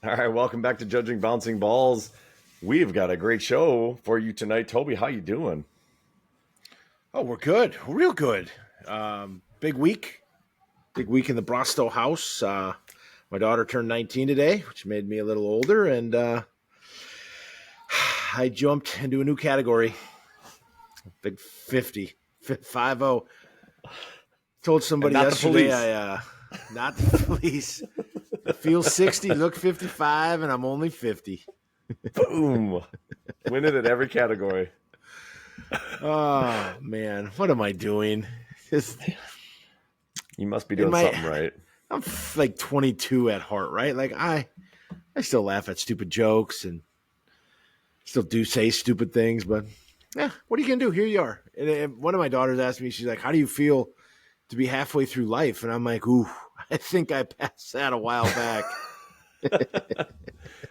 All right, welcome back to Judging Bouncing Balls. We've got a great show for you tonight. Toby, how you doing? Oh, we're good. Real good. Big week. Big week in the Brostow house. My daughter turned 19 today, which made me a little older, and I jumped into a new category. Big 50. 50. Told somebody yesterday not the police. I feel 60, look 55, and I'm only 50. Boom. Winning at every category. Oh, man. What am I doing? You must be doing something right. I'm like 22 at heart, right? Like I still laugh at stupid jokes and still do say stupid things, but yeah, what are you going to do? Here you are. And one of my daughters asked me, she's like, how do you feel to be halfway through life? And I'm like, ooh, I think I passed that a while back.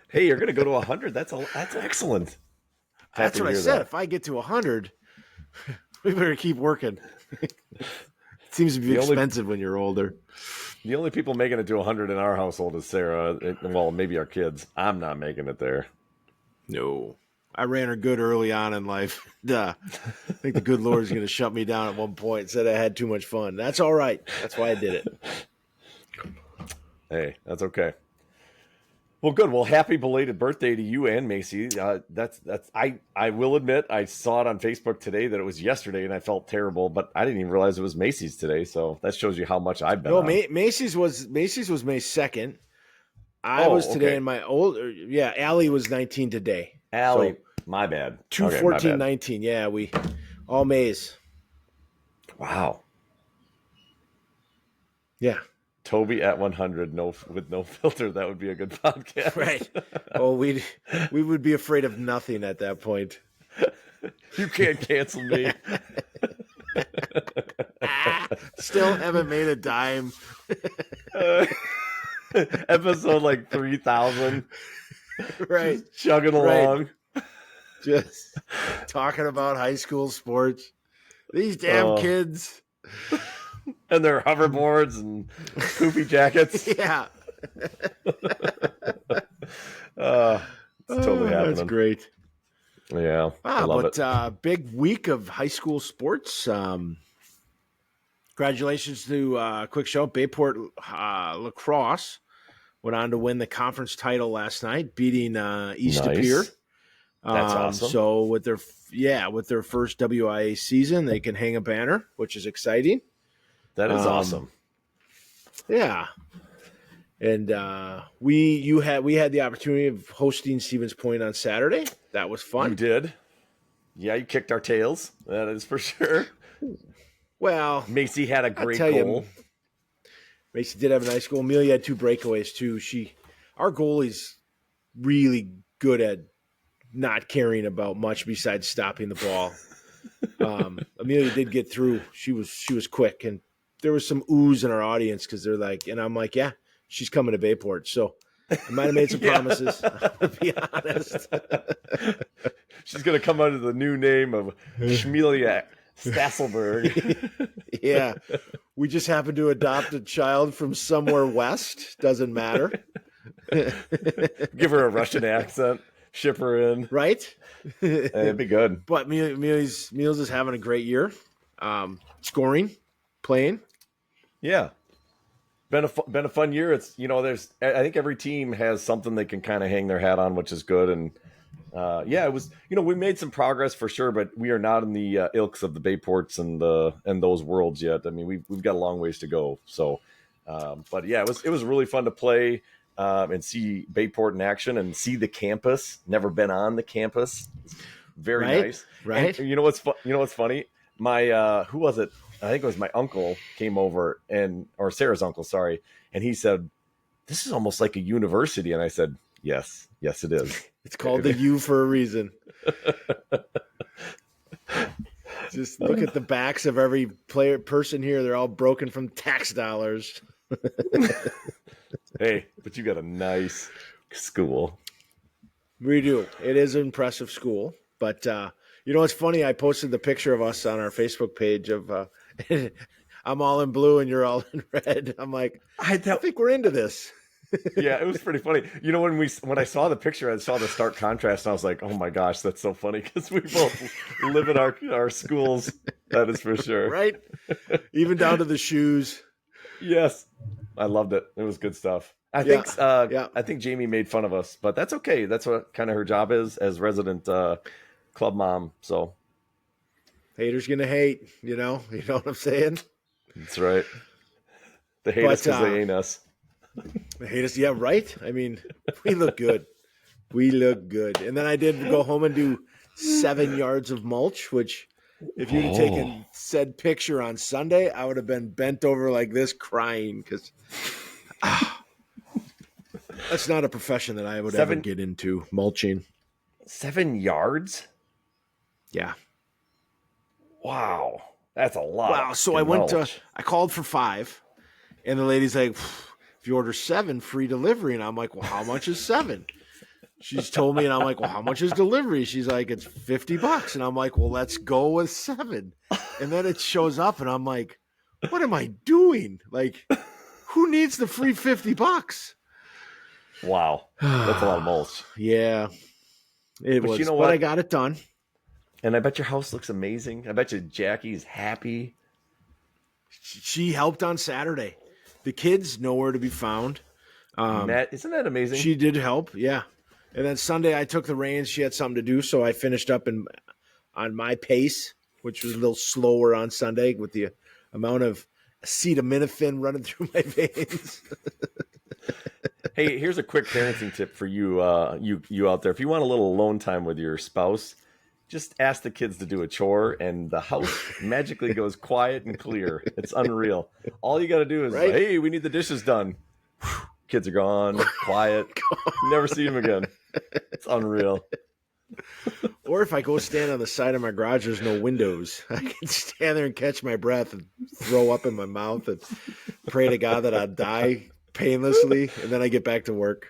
Hey, you're going to go to 100. That's excellent. That's what I said. If I get to 100, we better keep working. It seems to be expensive when you're older. The only people making it to 100 in our household is Sarah. Well, maybe our kids. I'm not making it there. No. I ran her good early on in life. I think the good Lord is going to shut me down at one point and said I had too much fun. That's all right. That's why I did it. Hey, that's okay. Well, good. Well, happy belated birthday to you and Macy. I will admit I saw it on Facebook today that it was yesterday, and I felt terrible, but I didn't even realize it was Macy's today. So that shows you how much I've been. No, Macy's was May 2nd. I was today in my old. Yeah, Allie was 19 today. Allie, so, my bad. 2/14/19. Yeah, we all Mays. Wow. Yeah. Toby at 100, with no filter. That would be a good podcast, right? Oh, we would be afraid of nothing at that point. You can't cancel me. Still haven't made a dime. Episode like 3,000. Right, just chugging along, just talking about high school sports. These damn kids. And their hoverboards and poopy jackets. Yeah. It's totally happening. That's great. Yeah. I love it. Big week of high school sports. Congratulations to quick show. Bayport lacrosse went on to win the conference title last night, beating East De Pere. That's awesome. So with their first WIAA season, they can hang a banner, which is exciting. That is awesome. Yeah. And we had the opportunity of hosting Stevens Point on Saturday. That was fun. You did. Yeah, you kicked our tails. That is for sure. Well, Macy had a great goal. Macy did have a nice goal. Amelia had 2 breakaways too. Our goalie's really good at not caring about much besides stopping the ball. Amelia did get through. She was quick, and there was some oohs in our audience because they're like, and I'm like, yeah, she's coming to Bayport. So I might have made some promises, to be honest. She's going to come under the new name of Schmelia Stasselberg. Yeah. We just happened to adopt a child from somewhere west. Doesn't matter. Give her a Russian accent. Ship her in. Right? It'd be good. But Meals is having a great year. Scoring, playing. Yeah. Been a fun year. It's, I think every team has something they can kind of hang their hat on, which is good. And it was, we made some progress for sure, but we are not in the ilks of the Bayports and those worlds yet. I mean, we've got a long ways to go. So, but yeah, it was really fun to play and see Bayport in action and see the campus. Never been on the campus. Very nice. Right. And you know what's funny? My who was it? I think it was my uncle came over or Sarah's uncle, sorry. And he said, "This is almost like a university." And I said, yes, it is. It's called the U for a reason. Just look at the backs of every person here. They're all broken from tax dollars. Hey, but you got a nice school. We do. It is an impressive school. But, it's funny. I posted the picture of us on our Facebook page of I'm all in blue and you're all in red. I'm like, I think we're into this. Yeah, it was pretty funny. You know, when I saw the picture, I saw the stark contrast, and I was like, "Oh my gosh, that's so funny," because we both live in our schools. That is for sure. Right? Even down to the shoes. Yes, I loved it. It was good stuff. Yeah. Yeah. I think Jamie made fun of us, but that's okay. That's what kind of her job is as resident club mom. So Haters gonna hate, you know what I'm saying? that's right. They hate us But because they ain't us. they hate us, yeah, right? I mean, we look good. We look good. And then I did go home and do 7 yards of mulch, which if you'd have taken said picture on Sunday, I would have been bent over like this crying because that's not a profession that I would ever get into, mulching. 7 yards? Yeah. Wow. That's a lot. Wow. So I called for 5, and the lady's like, if you order 7, free delivery. And I'm like, well, how much is 7? She's told me, and I'm like, well, how much is delivery? She's like, it's $50. And I'm like, well, let's go with 7. And then it shows up, and I'm like, what am I doing? Like, who needs the free $50? Wow. That's a lot of mulch. Yeah. It was. You know but what? I got it done. And I bet your house looks amazing. I bet you Jackie's happy. She helped on Saturday. The kids nowhere to be found. Matt, isn't that amazing? She did help, yeah. And then Sunday I took the reins. She had something to do, so I finished up on my pace, which was a little slower on Sunday with the amount of acetaminophen running through my veins. Hey, here's a quick parenting tip for you, you out there. If you want a little alone time with your spouse, just ask the kids to do a chore, and the house magically goes quiet and clear. It's unreal. All you got to do is, Right? hey, we need the dishes done. Kids are gone, quiet. Never see them again. It's unreal. Or if I go stand on the side of my garage, there's no windows. I can stand there and catch my breath and throw up in my mouth and pray to God that I die painlessly, and then I get back to work.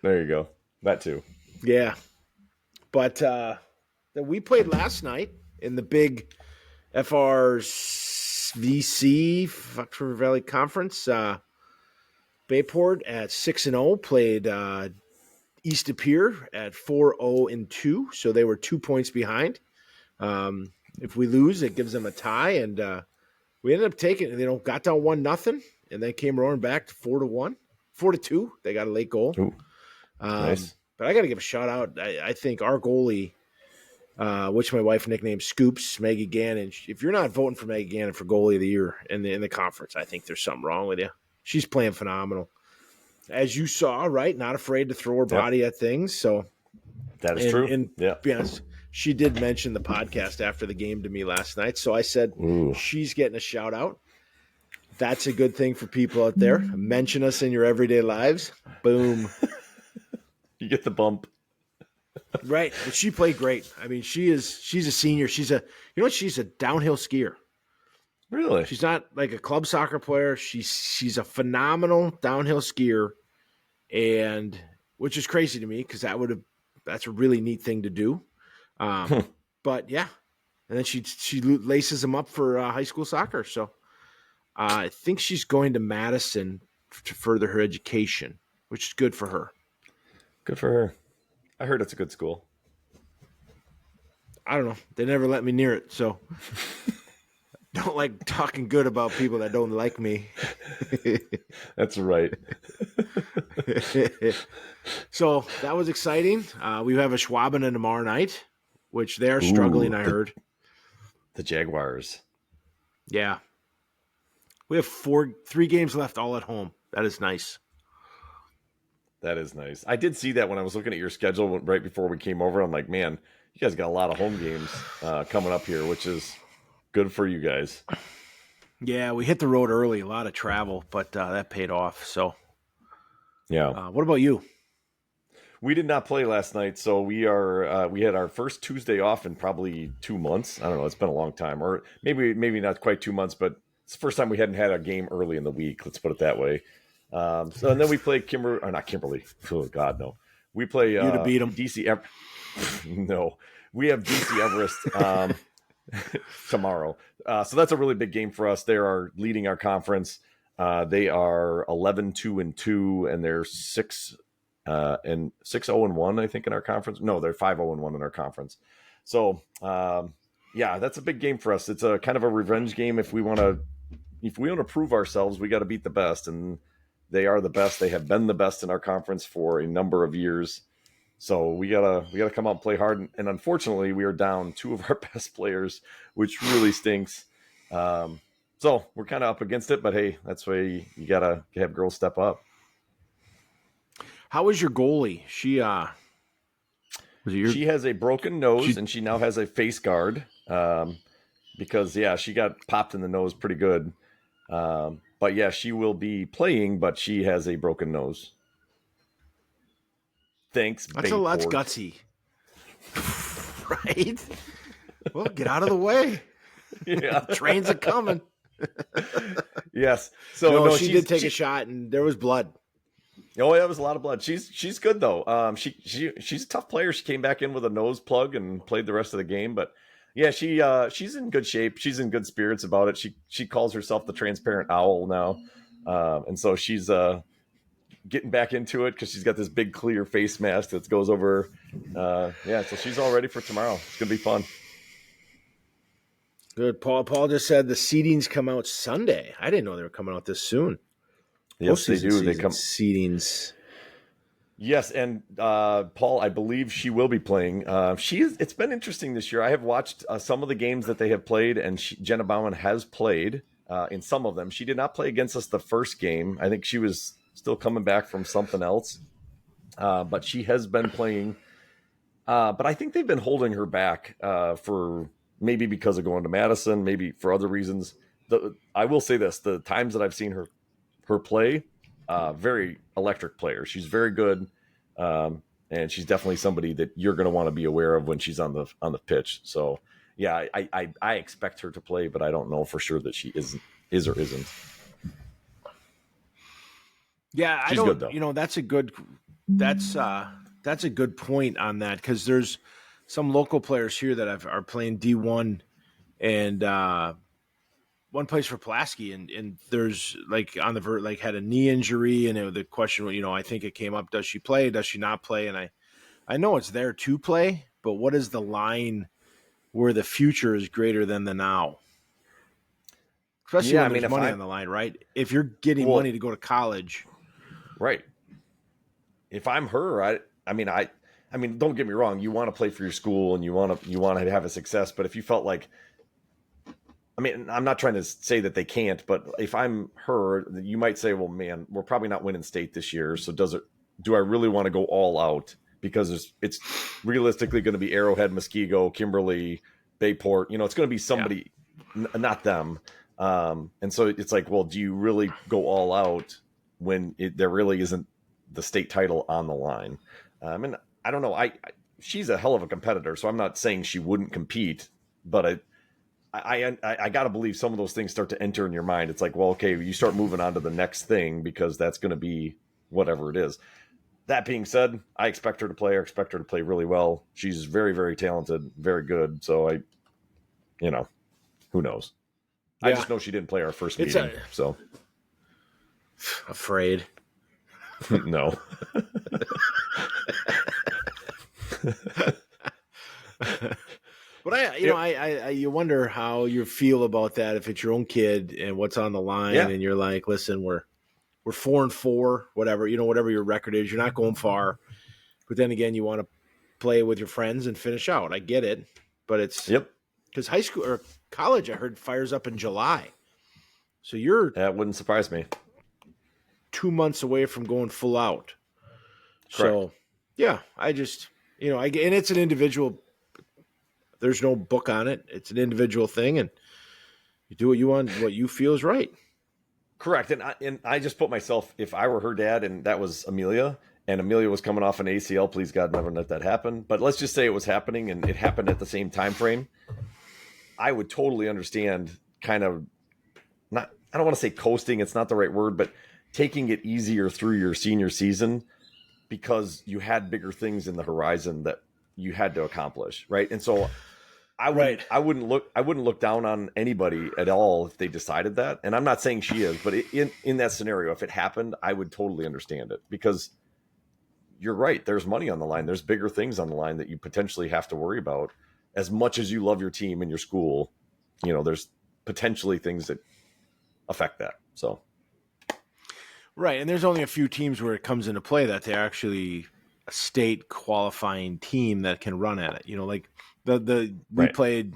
There you go. That too. Yeah. But we played last night in the big FRVC, Fox River Valley Conference. Bayport at 6-0 played East of Pier at 4-0-2, so they were 2 points behind. If we lose, it gives them a tie, and we ended up taking. Got down 1-0, and then came roaring back to 4-1, 4-2. They got a late goal. Nice. But I got to give a shout out. I think our goalie, which my wife nicknamed Scoops, Maggie Gannon. If you're not voting for Maggie Gannon for goalie of the year in the conference, I think there's something wrong with you. She's playing phenomenal. As you saw, right? Not afraid to throw her body at things. So that is true. And yeah. to be honest, she did mention the podcast after the game to me last night. So I said, she's getting a shout out. That's a good thing for people out there. Mention us in your everyday lives. Boom. You get the bump. Right. But she played great. I mean, she's a senior. She's a downhill skier. Really? She's not like a club soccer player. She's a phenomenal downhill skier, and which is crazy to me because that's a really neat thing to do. But yeah, and then she laces them up for high school soccer. So I think she's going to Madison to further her education, which is good for her. Good for her. I heard it's a good school. I don't know. They never let me near it, so. Don't like talking good about people that don't like me. That's right. So that was exciting. We have a Schwabenen tomorrow night, which they're struggling, I heard. The Jaguars. Yeah. We have 3 games left all at home. That is nice. That is nice. I did see that when I was looking at your schedule right before we came over. I'm like, man, you guys got a lot of home games coming up here, which is good for you guys. Yeah, we hit the road early, a lot of travel, but that paid off. So, yeah. What about you? We did not play last night, so we had our first Tuesday off in probably 2 months. I don't know, it's been a long time, or maybe not quite 2 months, but it's the first time we hadn't had a game early in the week. Let's put it that way. And then we play not Kimberly. Oh God, no. We play you to beat them. DC. No, we have DC Everest tomorrow. So that's a really big game for us. They are leading our conference. They are 11-2-2, and they're 6-0-1, I think, in our conference. No, they're 5-0-1 in our conference. So, yeah, that's a big game for us. It's a kind of a revenge game. If we want to prove ourselves, we got to beat the best, and they are the best. They have been the best in our conference for a number of years. So we gotta come out and play hard. And unfortunately, we are down two of our best players, which really stinks. So we're kind of up against it, but hey, that's why you gotta have girls step up. How was your goalie? She She has a broken nose, and she now has a face guard. Because she got popped in the nose pretty good. But yeah, she will be playing, but she has a broken nose. Thanks, that's gutsy. Right? Well, get out of the way. Yeah. Trains are coming. Yes. So no, she did take a shot, and there was blood. Oh, yeah, it was a lot of blood. She's good though. She's a tough player. She came back in with a nose plug and played the rest of the game. But yeah, she's in good shape. She's in good spirits about it. She calls herself the transparent owl now, and so she's getting back into it because she's got this big clear face mask that goes over. So she's all ready for tomorrow. It's gonna be fun. Good. Paul just said the seedings come out Sunday. I didn't know they were coming out this soon. Yes, they do. They come seedings. Yes, and Paul, I believe she will be playing. It's been interesting this year. I have watched some of the games that they have played, and Jenna Bauman has played in some of them. She did not play against us the first game. I think she was still coming back from something else, but she has been playing. But I think they've been holding her back for maybe because of going to Madison, maybe for other reasons. I will say this: the times that I've seen her play, very electric player. She's very good, and she's definitely somebody that you're going to want to be aware of when she's on the pitch. So yeah, I expect her to play, but I don't know for sure that she is or isn't. Yeah, she's good though. That's a good point on that, because there's some local players here that are playing D1, and one plays for Pulaski, and there's like on the had a knee injury, and the question, I think it came up: does she play? Does she not play? And I know it's there to play, but what is the line where the future is greater than the now? Especially when there's money on the line, right? If you're getting money to go to college, right? If I'm her, I mean, don't get me wrong. You want to play for your school, and you want to have a success. But if you felt like, I'm not trying to say that they can't, but if I'm her, you might say, well, man, we're probably not winning state this year. So do I really want to go all out? Because it's realistically going to be Arrowhead, Muskego, Kimberly, Bayport. It's going to be somebody, not them. And so it's like, well, do you really go all out when there really isn't the state title on the line? And I don't know. She's a hell of a competitor, so I'm not saying she wouldn't compete, but I got to believe some of those things start to enter in your mind. It's like, well, okay, you start moving on to the next thing because that's going to be whatever it is. That being said, I expect her to play. I expect her to play really well. She's very, very talented, very good. So who knows? Yeah. I just know she didn't play our first meeting. So afraid. No. But you wonder how you feel about that if it's your own kid and what's on the line, and you're like, listen, we're 4-4, whatever your record is, you're not going far. But then again, you want to play with your friends and finish out. I get it, but it's because high school or college, I heard, fires up in July, so that wouldn't surprise me. 2 months away from going full out. Correct. So yeah, I just and it's an individual. There's no book on it. It's an individual thing, and you do what you want, what you feel is right. Correct. And I just put myself, if I were her dad and that was Amelia, and Amelia was coming off an ACL, please God, never let that happen. But let's just say it was happening and it happened at the same time frame. I would totally understand kind of I don't want to say coasting. It's not the right word, but taking it easier through your senior season because you had bigger things in the horizon that you had to accomplish. Right. And so Right. I wouldn't look down on anybody at all if they decided that. And I'm not saying she is, but in that scenario, if it happened, I would totally understand it, because you're right. There's money on the line. There's bigger things on the line that you potentially have to worry about. As much as you love your team and your school, there's potentially things that affect that. So, Right. And there's only a few teams where it comes into play that they're actually a state qualifying team that can run at it. Like we right. played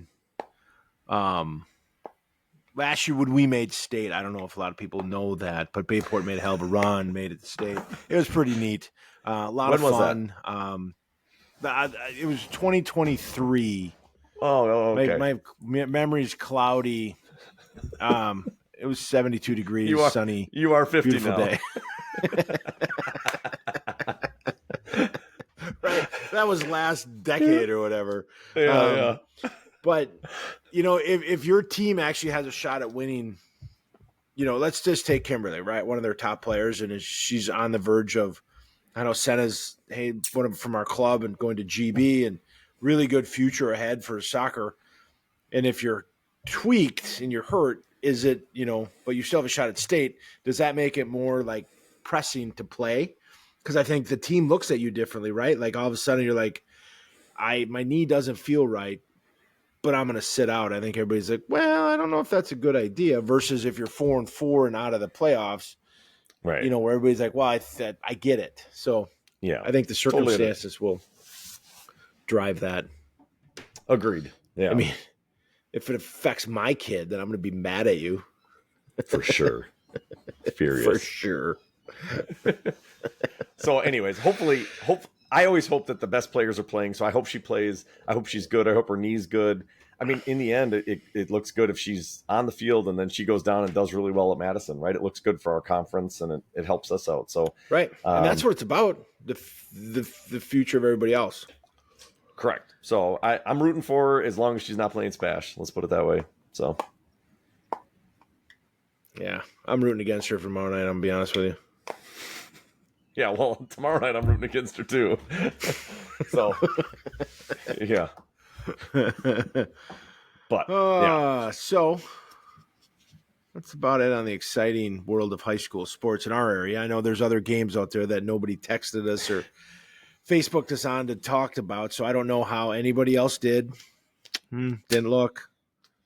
last year when we made state. I don't know if a lot of people know that, but Bayport made a hell of a run, made it to state. It was pretty neat. A lot of fun. It was 2023. Oh, okay. My memory's cloudy. It was 72 degrees, sunny. You are 50 beautiful now. Day. Right. That was last decade or whatever. Yeah. But, if your team actually has a shot at winning, let's just take Kimberly, right? One of their top players, and she's on the verge of, I know Senna's, from our club and going to GB, and really good future ahead for soccer. And if you're tweaked and you're hurt, is it, but you still have a shot at state, does that make it more like pressing to play? Because I think the team looks at you differently, right? Like all of a sudden you're like, my knee doesn't feel right, but I'm going to sit out. I think everybody's like, well, I don't know if that's a good idea. Versus if you're 4-4 and out of the playoffs, right? Where everybody's like, well, I get it. So yeah, I think the circumstances will drive that. Agreed. Yeah. I mean, if it affects my kid, then I'm going to be mad at you. For sure. Furious. For sure. So anyways, I always hope that the best players are playing. So I hope she plays. I hope she's good. I hope her knee's good. I mean, in the end, it looks good if she's on the field and then she goes down and does really well at Madison, right? It looks good for our conference and it helps us out. So right. And that's what it's about. The future of everybody else. Correct. So I'm rooting for her as long as she's not playing SPASH. Let's put it that way. So, yeah, I'm rooting against her for tomorrow night. I'm gonna be honest with you. Yeah, well, tomorrow night I'm rooting against her too. So, yeah. But yeah. So that's about it on the exciting world of high school sports in our area. I know there's other games out there that nobody texted us or Facebooked us on to talk about, so I don't know how anybody else did. Didn't look.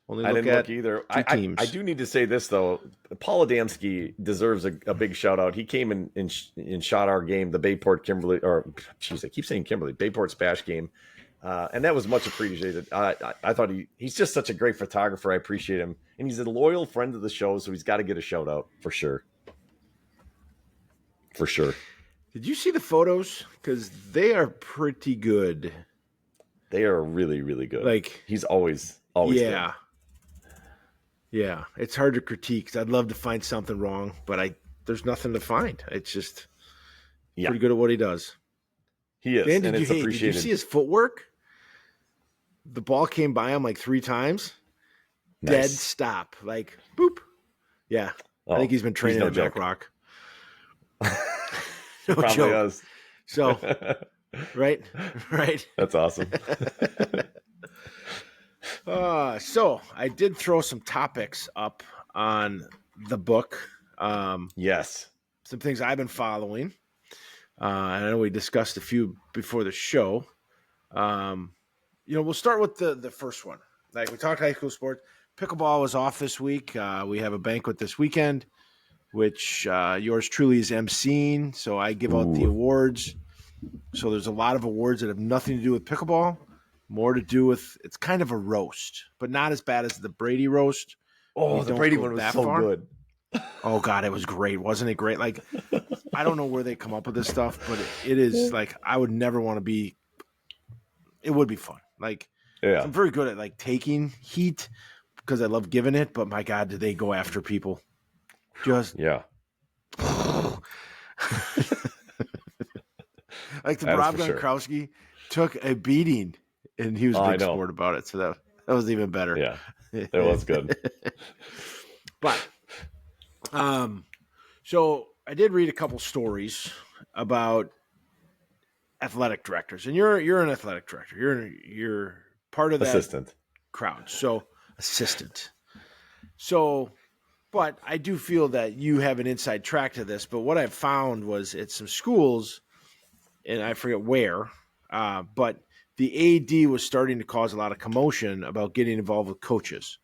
I didn't look either. I do need to say this though. Paul Adamski deserves a big shout out. He came and shot our game, the Bayport Kimberly, or geez, I keep saying Kimberly, Bayport SPASH game, and that was much appreciated. I thought he's just such a great photographer. I appreciate him, and he's a loyal friend of the show, so he's got to get a shout out for sure. For sure. Did you see the photos? Because they are pretty good. They are really, really good. Like he's always good. Yeah. It's hard to critique. 'Cause I'd love to find something wrong, but there's nothing to find. It's just pretty good at what he does. He is, and it's appreciated. Did you see his footwork? The ball came by him like 3 times. Nice. Dead stop, like boop. Yeah, I think he's been training at Jack Rock. No Probably joke. Has. So, right. That's awesome. So I did throw some topics up on the book. Yes. Some things I've been following. I know we discussed a few before the show. We'll start with the first one. Like we talked high school sports. Pickleball was off this week. We have a banquet this weekend, which yours truly is emceeing. So I give out the awards. So there's a lot of awards that have nothing to do with pickleball, more to do with, it's kind of a roast, but not as bad as the Brady roast. Oh, the Brady one was so good. Oh God, it was great. Wasn't it great? Like, I don't know where they come up with this stuff, but it is like, I would never want to be, it would be fun. Like, I'm very good at like taking heat because I love giving it, but my God, did they go after people? Just like the Rob Gronkowski took a beating, and he was a big sport about it. So that was even better. Yeah, that was good. But, so I did read a couple stories about athletic directors, and you're an athletic director. You're part of that assistant. crowd. So assistant. So, but I do feel that you have an inside track to this. But what I found was at some schools, and I forget where, but the AD was starting to cause a lot of commotion about getting involved with coaches.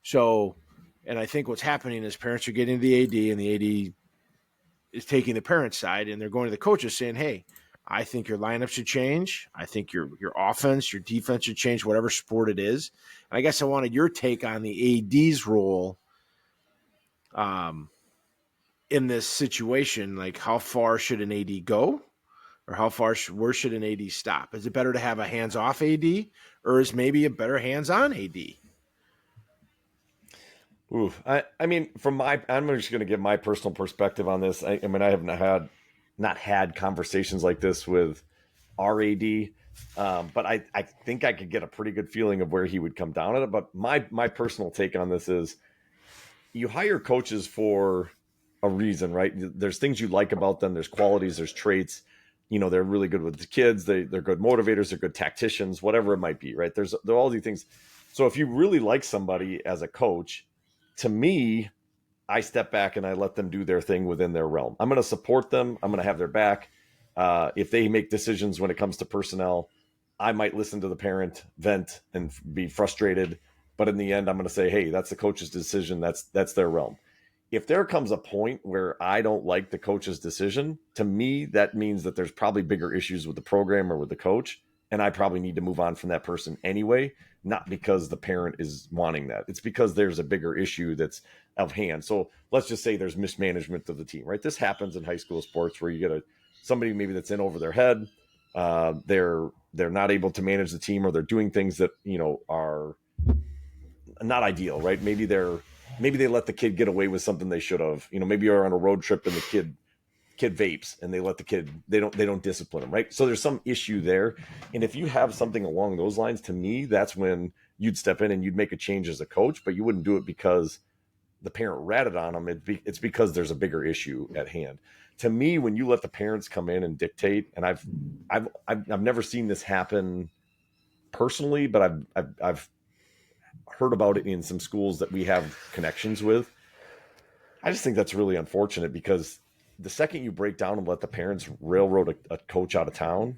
So, and I think what's happening is parents are getting to the AD, and the AD is taking the parent side, and they're going to the coaches saying, "Hey, I think your lineup should change. I think your offense, your defense should change, whatever sport it is." And I guess I wanted your take on the AD's role in this situation. Like, how far should an AD go, or where should an AD stop? Is it better to have a hands-off AD, or is maybe a better hands-on AD? Ooh, I mean, I'm just going to give my personal perspective on this. I mean, I have not had conversations like this with RAD, but I think I could get a pretty good feeling of where he would come down at it. But my personal take on this is, you hire coaches for a reason, right? There's things you like about them. There's qualities. There's traits. They're really good with the kids. They're good motivators. They're good tacticians. Whatever it might be, right? There are all these things. So if you really like somebody as a coach, to me, I step back and I let them do their thing within their realm. I'm going to support them. I'm going to have their back. If they make decisions when it comes to personnel, I might listen to the parent, vent, and be frustrated. But in the end, I'm going to say, hey, that's the coach's decision. That's their realm. If there comes a point where I don't like the coach's decision, to me, that means that there's probably bigger issues with the program or with the coach. And I probably need to move on from that person anyway, not because the parent is wanting that. It's because there's a bigger issue that's of hand. So let's just say there's mismanagement of the team, right? This happens in high school sports where you get somebody maybe that's in over their head. They're not able to manage the team, or they're doing things that, are not ideal, right? Maybe they let the kid get away with something they should have. Maybe you're on a road trip and the kid vapes, and they let the kid, they don't discipline him, right? So there's some issue there. And if you have something along those lines, to me, that's when you'd step in and you'd make a change as a coach, but you wouldn't do it because the parent ratted on them. It's because there's a bigger issue at hand. To me, when you let the parents come in and dictate, and I've never seen this happen personally, but I've heard about it in some schools that we have connections with. I just think that's really unfortunate, because the second you break down and let the parents railroad a coach out of town,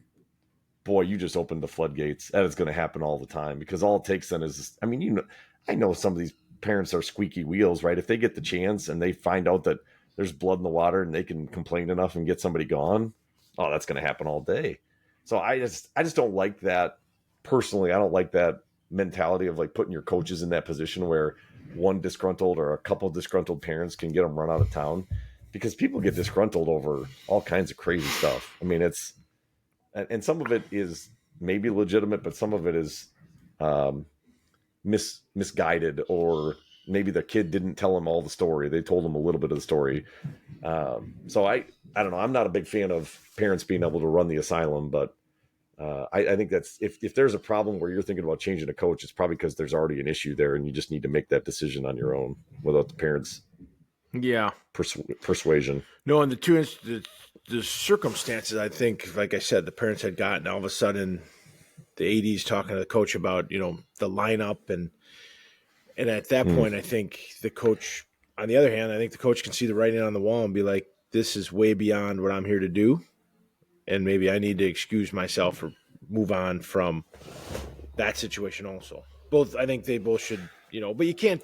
boy, you just opened the floodgates. That is going to happen all the time, because all it takes then is, I mean, I know some of these parents are squeaky wheels, right? If they get the chance and they find out that there's blood in the water and they can complain enough and get somebody gone, oh, that's going to happen all day. So I just don't like that personally. I don't like that mentality of like putting your coaches in that position where one disgruntled or a couple disgruntled parents can get them run out of town, because people get disgruntled over all kinds of crazy stuff. I mean, and some of it is maybe legitimate, but some of it is misguided, or maybe the kid didn't tell them all the story. They told them a little bit of the story. So I don't know. I'm not a big fan of parents being able to run the asylum, but I think that's, if there's a problem where you're thinking about changing a coach, it's probably because there's already an issue there, and you just need to make that decision on your own without the parents' persuasion. No, and the circumstances, I think, like I said, the parents had gotten, all of a sudden the AD's talking to the coach about, the lineup, and at that point, I think the coach, on the other hand, I think the coach can see the writing on the wall and be like, this is way beyond what I'm here to do, and maybe I need to excuse myself or move on from that situation also. I think they both should, but you can't.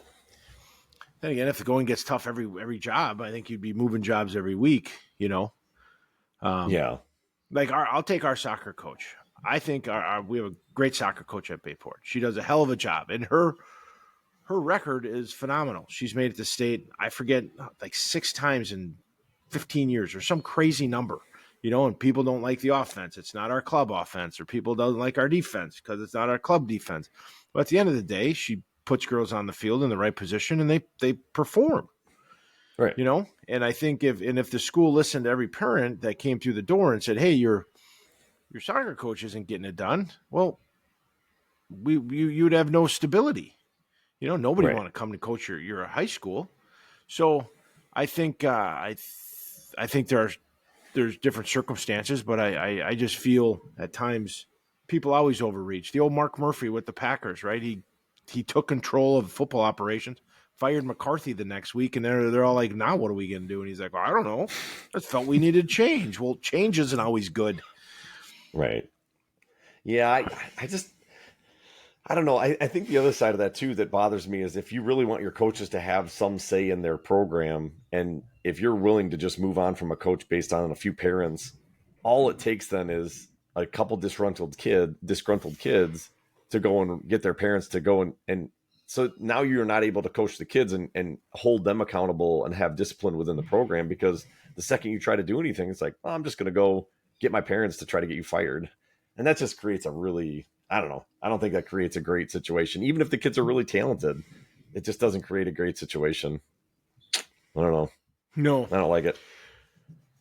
Then again, if the going gets tough every job, I think you'd be moving jobs every week, Yeah. Like I'll take our soccer coach. I think we have a great soccer coach at Bayport. She does a hell of a job, and her record is phenomenal. She's made it to state, I forget, like 6 times in 15 years or some crazy number, and people don't like the offense. It's not our club offense, or people don't like our defense because it's not our club defense. But at the end of the day, she puts girls on the field in the right position, and they perform. Right. And I think if the school listened to every parent that came through the door and said, hey, your soccer coach isn't getting it done, well, you'd have no stability. Nobody Right. want to come to coach your high school. So I think I think there's different circumstances, but I just feel at times people always overreach. The old Mark Murphy with the Packers, right? He he took control of football operations, fired McCarthy the next week, and they're all like, now what are we going to do? And he's like, well, I don't know. I just felt we needed change. Well, change isn't always good. Right. Yeah, I don't know. I think the other side of that too that bothers me is if you really want your coaches to have some say in their program, and if you're willing to just move on from a coach based on a few parents, all it takes then is a couple disgruntled kids to go and get their parents to go and so now you're not able to coach the kids and hold them accountable and have discipline within the program, because the second you try to do anything, it's like, oh, I'm just going to go get my parents to try to get you fired. And that just creates a really, I don't know. I don't think that creates a great situation. Even if the kids are really talented, it just doesn't create a great situation. I don't know. No, I don't like it.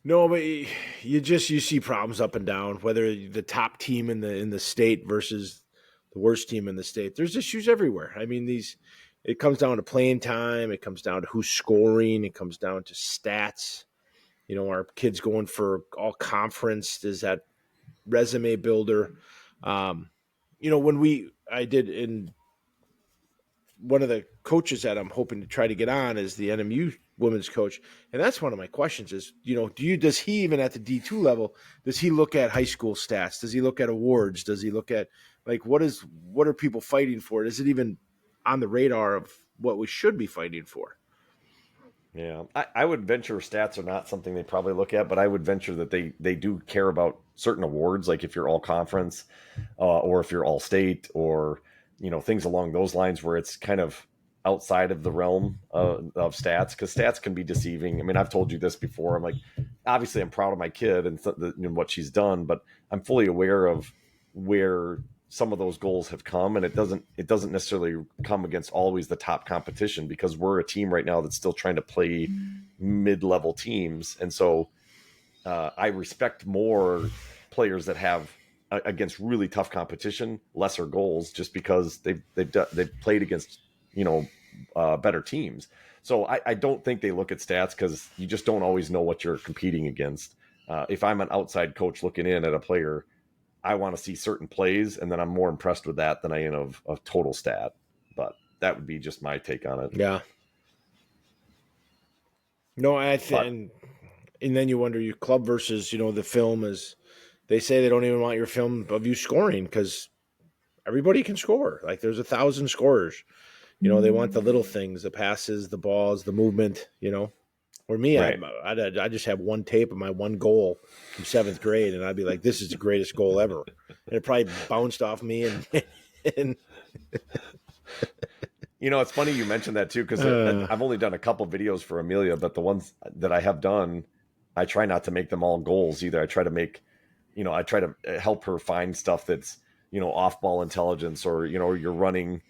no, but you see problems up and down. Whether the top team in the state versus the worst team in the state, there's issues everywhere. I mean, it comes down to playing time. It comes down to who's scoring. It comes down to stats. Our kids going for all conference? Is that resume builder? I did in one of the coaches that I'm hoping to try to get on is the NMU women's coach. And that's one of my questions is, does he even at the D2 level, does he look at high school stats? Does he look at awards? Does he look at what are people fighting for? Is it even on the radar of what we should be fighting for? Yeah, I would venture stats are not something they probably look at, but I would venture that they do care about certain awards, like if you're all conference, or if you're all state, or things along those lines where it's kind of outside of the realm of stats, because stats can be deceiving. I mean, I've told you this before. I'm like, obviously, I'm proud of my kid and what she's done, but I'm fully aware of where some of those goals have come, and it doesn't necessarily come against always the top competition, because we're a team right now that's still trying to play mid-level teams. And so I respect more players that have against really tough competition lesser goals, just because they've played against better teams. So I don't think they look at stats, because you just don't always know what you're competing against. If I'm an outside coach looking in at a player, I want to see certain plays, and then I'm more impressed with that than I am of total stat. But that would be just my take on it. Yeah. No, and then you wonder your club versus, the film is, they say they don't even want your film of you scoring because everybody can score. Like there's 1,000 scorers. They want the little things, the passes, the balls, the movement, Or me, right. I just have one tape of my one goal from 7th grade, and I'd be like, this is the greatest goal ever. And it probably bounced off me. And it's funny you mentioned that too, because I've only done a couple videos for Amelia, but the ones that I have done, I try not to make them all goals either. I try to make, I try to help her find stuff that's, off-ball intelligence, or, you're running,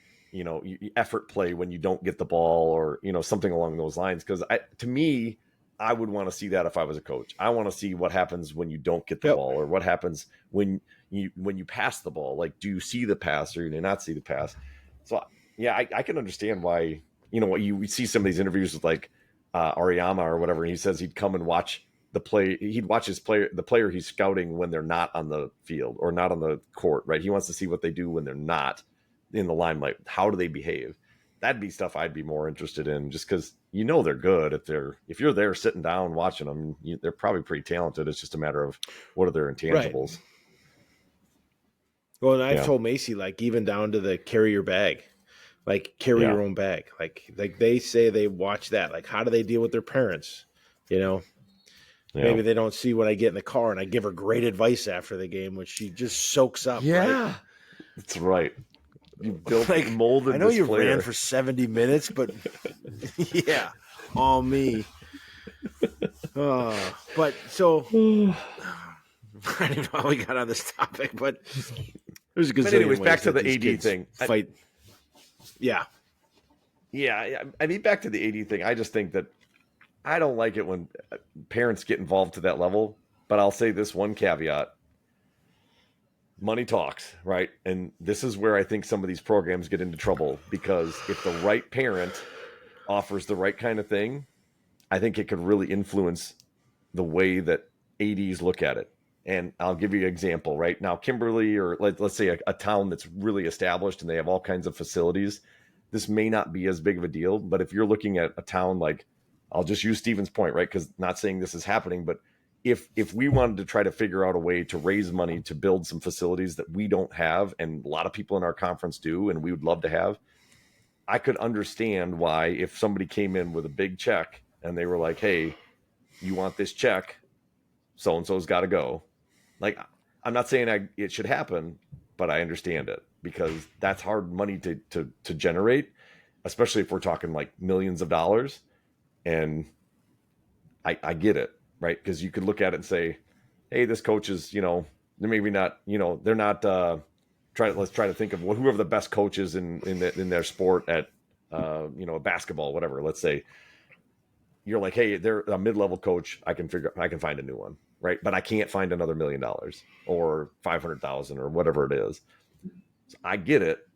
effort play when you don't get the ball, or, something along those lines. Because to me, I would want to see that if I was a coach. I want to see what happens when you don't get the ball, or what happens when you pass the ball. Like, do you see the pass, or do you not see the pass? So yeah, I can understand why, you see some of these interviews with like Ariyama or whatever. And he says he'd come and watch the play. He'd watch the player he's scouting when they're not on the field or not on the court, right? He wants to see what they do when they're not in the limelight. How do they behave? That'd be stuff I'd be more interested in, just because they're good. If you're there sitting down watching them, they're probably pretty talented. It's just a matter of what are their intangibles. Right. Well, and I've told Macy, like, even down to the carry your bag, like carry your own bag. Like they say they watch that. Like, how do they deal with their parents? Maybe they don't see when I get in the car and I give her great advice after the game, which she just soaks up. Yeah, right? That's right. You built molded. I know you player. ran for 70 minutes, but yeah, all me. But so I don't know how we got on this topic, but there's a good. But anyways, back to the AD thing. Fight. Yeah. I mean, back to the AD thing. I just think that I don't like it when parents get involved to that level. But I'll say this one caveat. Money talks, right? And this is where I think some of these programs get into trouble, because if the right parent offers the right kind of thing, I think it could really influence the way that ADs look at it. And I'll give you an example. Right now, Kimberly, or let's say a town that's really established and they have all kinds of facilities, this may not be as big of a deal. But if you're looking at a town like, I'll just use Stevens Point, right? Because not saying this is happening, but if we wanted to try to figure out a way to raise money to build some facilities that we don't have, and a lot of people in our conference do, and we would love to have, I could understand why if somebody came in with a big check and they were like, "Hey, you want this check? So and so's got to go." Like, I'm not saying it should happen, but I understand it because that's hard money to generate, especially if we're talking like millions of dollars. And I get it, right? Because you could look at it and say, "Hey, this coach is, they're maybe not, they're not." Let's try to think of whoever the best coach is in their sport at, basketball, whatever. Let's say you're like, "Hey, they're a mid-level coach. I can find a new one, right? But I can't find another $1 million or 500,000 or whatever it is." So I get it,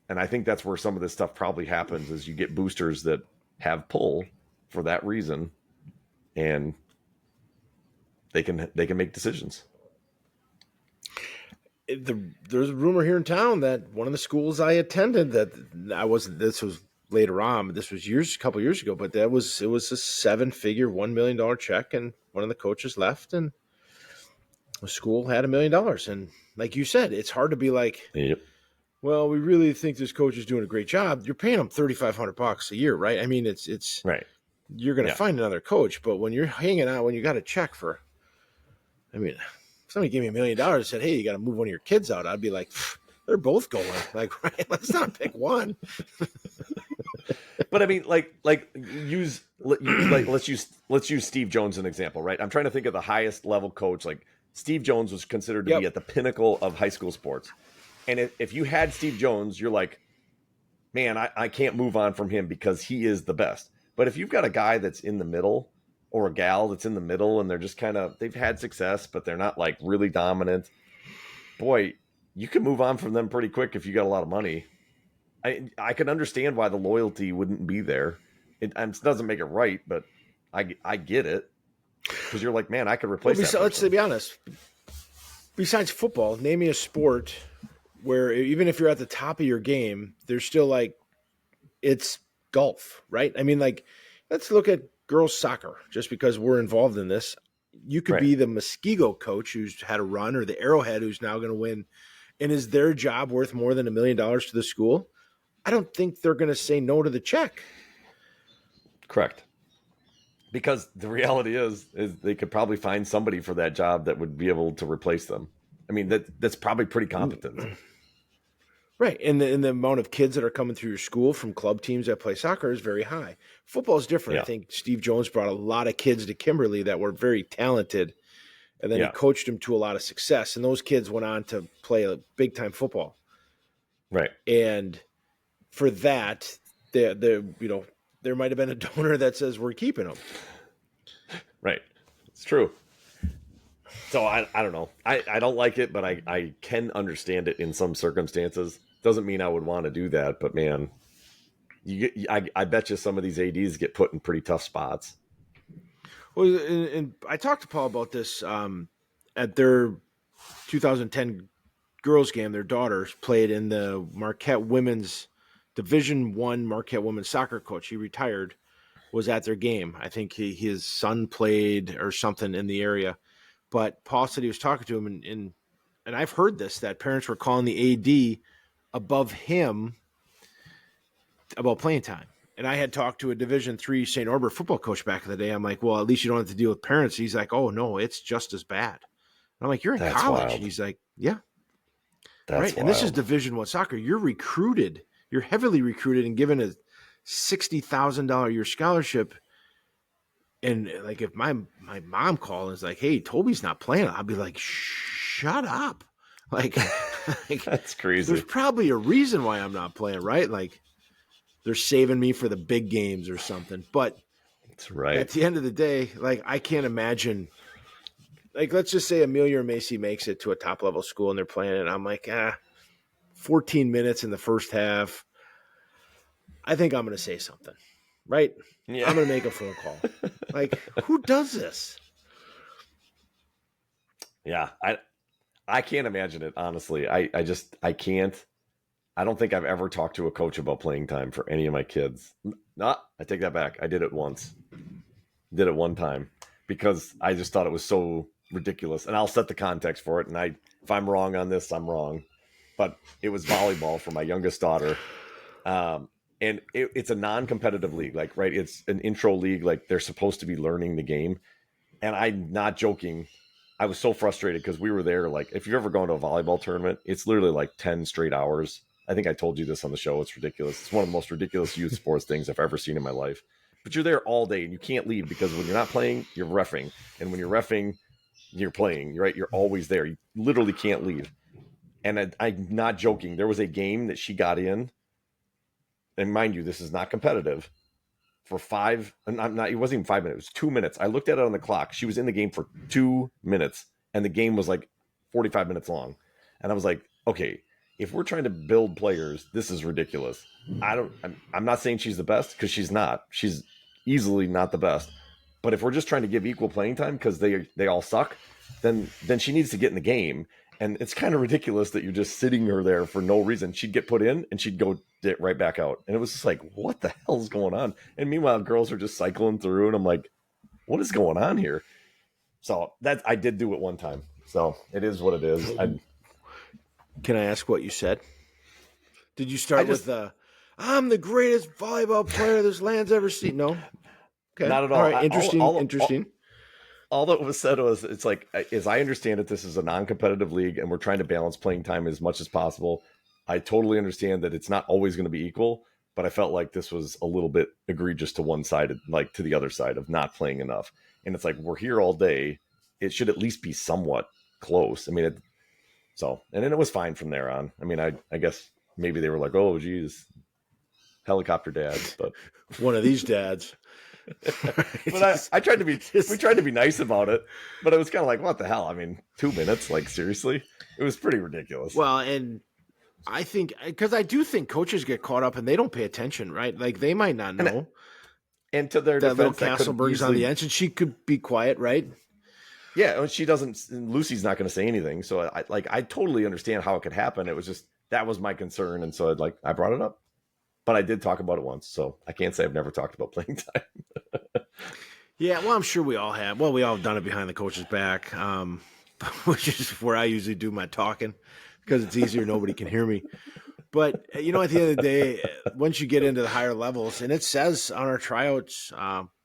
and I think that's where some of this stuff probably happens is you get boosters that have pull for that reason, and they can make decisions. There's a rumor here in town that one of the schools I attended that I wasn't. This was later on. This was a couple years ago, but it was a 7-figure, $1 million check, and one of the coaches left, and the school had $1 million. And like you said, it's hard to be like, Yep. well, we really think this coach is doing a great job. You're paying him $3,500 a year, right? I mean, it's Right. you're going to Yeah. find another coach, but when you're hanging out, when you got a check for, I mean, if somebody gave me $1 million and said, "Hey, you got to move one of your kids out," I'd be like, they're both going. Like, right? Let's not pick one. But I mean, let's use Steve Jones as an example, right? I'm trying to think of the highest level coach. Like Steve Jones was considered to be at the pinnacle of high school sports, and if you had Steve Jones, you're like, man, I can't move on from him because he is the best. But if you've got a guy that's in the middle or a gal that's in the middle and they're just they've had success, but they're not like really dominant, boy, you can move on from them pretty quick if you got a lot of money. I can understand why the loyalty wouldn't be there. It doesn't make it right, but I get it because you're like, man, I could replace that person. Let's be honest. Besides football, name me a sport where even if you're at the top of your game, there's still like it's golf, right? I mean, like, let's look at girls soccer just because we're involved in this. You could be the Muskego coach who's had a run or the Arrowhead who's now going to win. And is their job worth more than $1 million to the school? I don't think they're going to say no to the check. Correct. Because the reality is they could probably find somebody for that job that would be able to replace them. I mean, that's probably pretty competent. Right. And the amount of kids that are coming through your school from club teams that play soccer is very high. Football is different. Yeah. I think Steve Jones brought a lot of kids to Kimberly that were very talented, and then he coached them to a lot of success. And those kids went on to play a big-time football. Right. And for that, there might have been a donor that says we're keeping them. Right. It's true. So I don't know. I don't like it, but I can understand it in some circumstances. Doesn't mean I would want to do that, but man, I bet you some of these ADs get put in pretty tough spots. Well, and I talked to Paul about this at their 2010 girls game. Their daughters played in the Marquette women's Division I Marquette women's soccer coach. He retired, was at their game. I think his son played or something in the area. But Paul said he was talking to him, and I've heard this, that parents were calling the AD above him about playing time. And I had talked to a Division III St. Norbert football coach back in the day. I'm like, well, at least you don't have to deal with parents. He's like, oh, no, it's just as bad. And I'm like, you're in college. Wild. He's like, yeah. That's right. wild. And this is Division I soccer. You're recruited. You're heavily recruited and given a $60,000 a year scholarship. And like, if my mom called and is like, hey, Toby's not playing, I'll be like, shut up. Like that's crazy. There's probably a reason why I'm not playing, right? Like, they're saving me for the big games or something. But that's right. At the end of the day, like, I can't imagine, like, let's just say Amelia or Macy makes it to a top level school and they're playing it. I'm like, 14 minutes in the first half. I think I'm going to say something, right? Yeah. I'm going to make a phone call. Like, who does this? Yeah, I can't imagine it, honestly. I can't. I don't think I've ever talked to a coach about playing time for any of my kids. No, I take that back. I did it once. Did it one time because I just thought it was so ridiculous. And I'll set the context for it. And if I'm wrong on this, I'm wrong. But it was volleyball for my youngest daughter. Um, and it's a non-competitive league, like, right. It's an intro league. Like, they're supposed to be learning the game. And I'm not joking. I was so frustrated because we were there. Like, if you've ever gone to a volleyball tournament, it's literally like 10 straight hours. I think I told you this on the show. It's ridiculous. It's one of the most ridiculous youth sports things I've ever seen in my life. But you're there all day and you can't leave because when you're not playing, you're reffing. And when you're reffing, you're playing. You're right. You're always there. You literally can't leave. And I'm not joking. There was a game that she got in. And mind you, this is not competitive. For five, and I'm not, it wasn't even 5 minutes, it was 2 minutes. I looked at it on the clock. She was in the game for 2 minutes, and the game was like 45 minutes long. And I was like, okay, if we're trying to build players, this is ridiculous. I'm not saying she's the best because she's not. She's easily not the best. But if we're just trying to give equal playing time because they all suck, then she needs to get in the game. And it's kind of ridiculous that you're just sitting her there for no reason. She'd get put in and she'd go right back out. And it was just like, what the hell's going on? And meanwhile, girls are just cycling through. And I'm like, what is going on here? So I did do it one time. So it is what it is. Can I ask what you said? Did you start with I'm the greatest volleyball player this land's ever seen? No? Okay. Not at all. All right. Interesting. Interesting. All that was said was, it's like, as I understand it, this is a non-competitive league and we're trying to balance playing time as much as possible. I totally understand that it's not always going to be equal, but I felt like this was a little bit egregious to one side, like to the other side of not playing enough. And it's like, we're here all day. It should at least be somewhat close. I mean, and then it was fine from there on. I mean, I guess maybe they were like, oh, geez, helicopter dads, but one of these dads. But we tried to be nice about it, but it was kind of like, what the hell? I mean, 2 minutes, like, seriously? It was pretty ridiculous. Well, and I think, because I do think coaches get caught up and they don't pay attention, right? Like, they might not know. And to their that defense, little Castleberg's on the edge, and she could be quiet, right? Yeah, and she doesn't. Lucy's not going to say anything, so I totally understand how it could happen. It was just, that was my concern, and so I brought it up. But I did talk about it once, so I can't say I've never talked about playing time. Yeah, well, I'm sure we all have. Well, we all have done it behind the coach's back, which is where I usually do my talking because it's easier. Nobody can hear me. But, at the end of the day, once you get into the higher levels, and it says on our tryouts,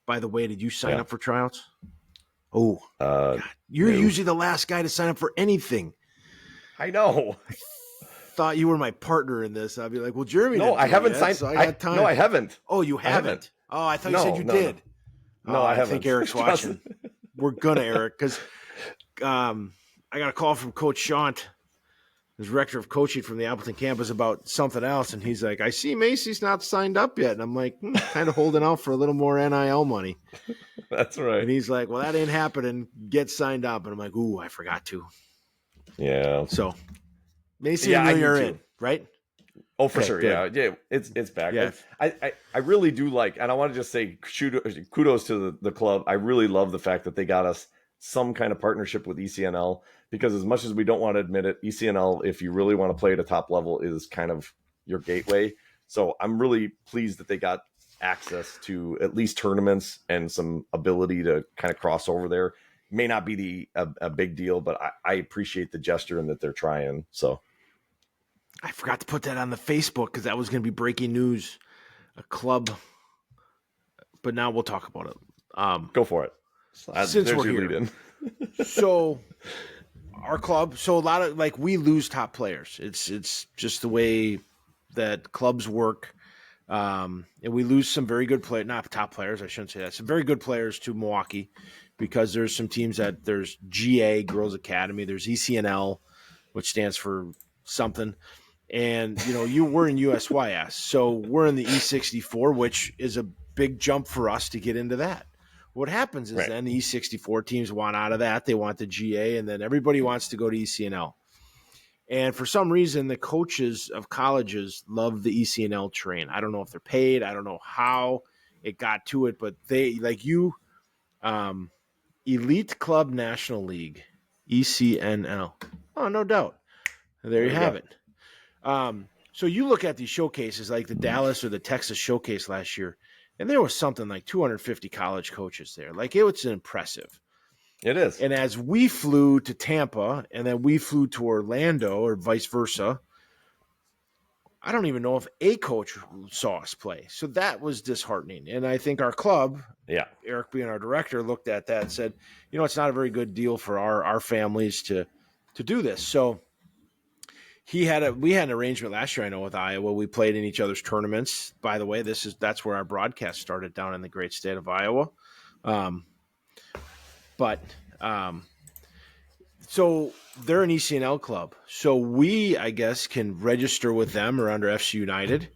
by the way, did you sign up for tryouts? Oh, God, you're usually the last guy to sign up for anything. I know. Thought you were my partner in this. I'd be like, well, Jeremy. No, I haven't signed. So I got time. No, I haven't. Oh, you haven't? Oh, I thought you said you did. No, I haven't. I think Eric's watching. We're gonna, Eric, because I got a call from Coach Shant, his director of coaching from the Appleton campus, about something else, and he's like, I see Macy's not signed up yet. And I'm like, kind of holding out for a little more NIL money. That's right. And he's like, well, that ain't happening. Get signed up. And I'm like, ooh, I forgot to. Yeah. So Macy, I know you're in, right? Oh, for sure. Good. Yeah. It's back. Yeah. I really do like, and I want to just say kudos to the club. I really love the fact that they got us some kind of partnership with ECNL, because as much as we don't want to admit it, ECNL, if you really want to play at a top level, is kind of your gateway. So I'm really pleased that they got access to at least tournaments and some ability to kind of cross over there. May not be a big deal, but I appreciate the gesture and that they're trying. So I forgot to put that on the Facebook because that was going to be breaking news. A club, but now we'll talk about it. Go for it. Since we're here, so our club, so a lot of we lose top players. It's just the way that clubs work, and we lose some very good players, not top players. I shouldn't say that. Some very good players to Milwaukee, because there's some teams there's GA Girls Academy, there's ECNL, which stands for something. And, we're in USYS. So we're in the E64, which is a big jump for us to get into that. What happens is then the E64 teams want out of that. They want the GA, and then everybody wants to go to ECNL. And for some reason, the coaches of colleges love the ECNL train. I don't know if they're paid. I don't know how it got to it, but they, Elite Club National League ECNL. Oh, no doubt. There you have it. So you look at these showcases like the Dallas or the Texas showcase last year, and there was something like 250 college coaches there. Like, it was impressive. It is. And as we flew to Tampa and then we flew to Orlando or vice versa, I don't even know if a coach saw us play. So that was disheartening. And I think our club, Eric being our director, looked at that and said, it's not a very good deal for our families to do this. So we had an arrangement last year, I know, with Iowa. We played in each other's tournaments. By the way, that's where our broadcast started, down in the great state of Iowa. So they're an ECNL club. So we, I guess, can register with them or under FC United.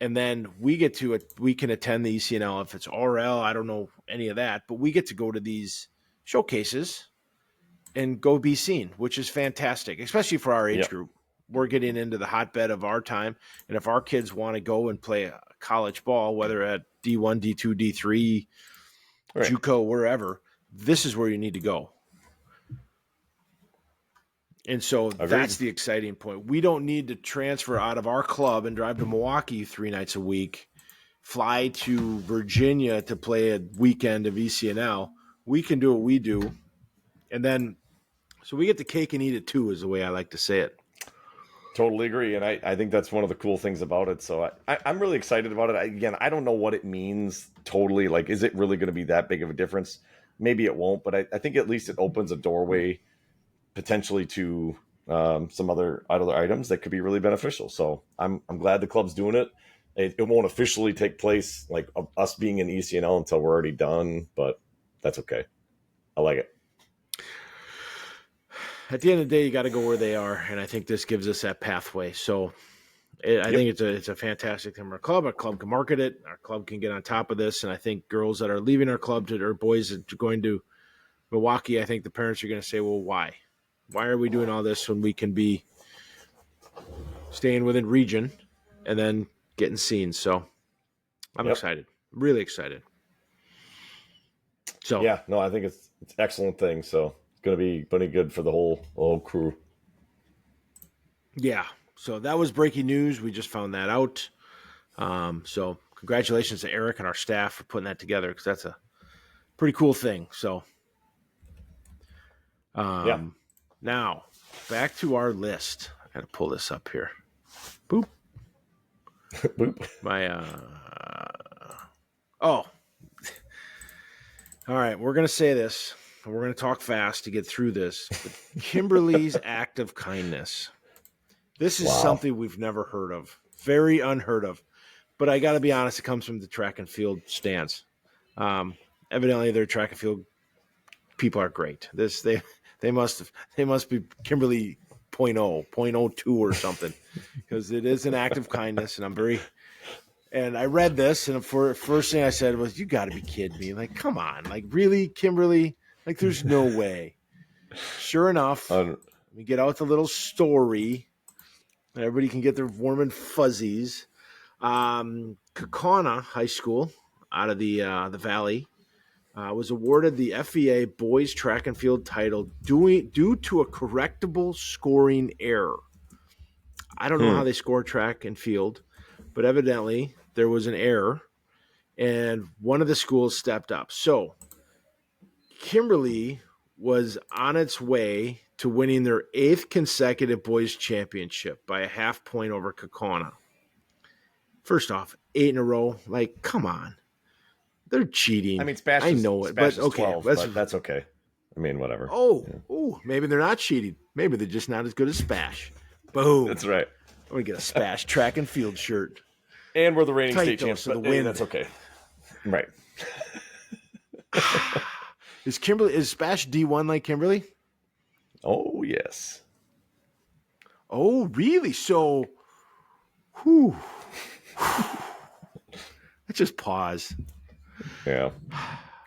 And then we can attend the ECNL if it's RL. I don't know any of that, but we get to go to these showcases and go be seen, which is fantastic, especially for our age group. We're getting into the hotbed of our time. And if our kids want to go and play college ball, whether at D1, D2, D3, JUCO, wherever, this is where you need to go. And so that's the exciting point. We don't need to transfer out of our club and drive to Milwaukee 3 nights a week, fly to Virginia to play a weekend of ECNL. We can do what we do. And then, so we get the cake and eat it too, is the way I like to say it. Totally agree. And I think that's one of the cool things about it. So I'm really excited about it. I don't know what it means totally. Like, is it really going to be that big of a difference? Maybe it won't, but I think at least it opens a doorway potentially to some other items that could be really beneficial. So I'm glad the club's doing it. It won't officially take place, like us being in ECNL, until we're already done, but that's okay. I like it. At the end of the day, you got to go where they are, and I think this gives us that pathway. So I think it's a fantastic thing for our club. Our club can market it. Our club can get on top of this, and I think girls that are leaving our club or boys that are going to Milwaukee, I think the parents are going to say, well, why? Why are we doing all this when we can be staying within region and then getting seen? So I'm excited, really excited. So I think it's an excellent thing. So it's going to be pretty good for the whole crew. Yeah. So that was breaking news. We just found that out. So congratulations to Eric and our staff for putting that together, because that's a pretty cool thing. So now back to our list. I got to pull this up here. Boop. Boop. All right. We're going to say this. We're going to talk fast to get through this. But Kimberly's act of kindness. This is something we've never heard of. Very unheard of. But I got to be honest, it comes from the track and field stands. Evidently, their track and field people are great. They must be Kimberly 0.02 or something, because it is an act of kindness, and I read this, and first thing I said was, you got to be kidding me. Like, come on. Like, really, Kimberly? Like, there's no way. Sure enough, we get out the little story. Everybody can get their warm and fuzzies. Kaukauna High School out of the Valley was awarded the FEA Boys Track and Field title due to a correctable scoring error. I don't know how they score track and field, but evidently there was an error, and one of the schools stepped up. So Kimberly was on its way to winning their 8th consecutive boys championship by a half point over Kaukauna. First off, 8 in a row. Like, come on. They're cheating. I mean, SPASH I know it, but okay. 12, but that's okay. I mean, whatever. Oh, maybe they're not cheating. Maybe they're just not as good as SPASH. Boom. That's right. I'm going to get a SPASH track and field shirt. And we're the reigning state champs, but that's okay. Right. Is SPASH D1 like Kimberly? Oh, yes. Oh, really? So, let's just pause. Yeah.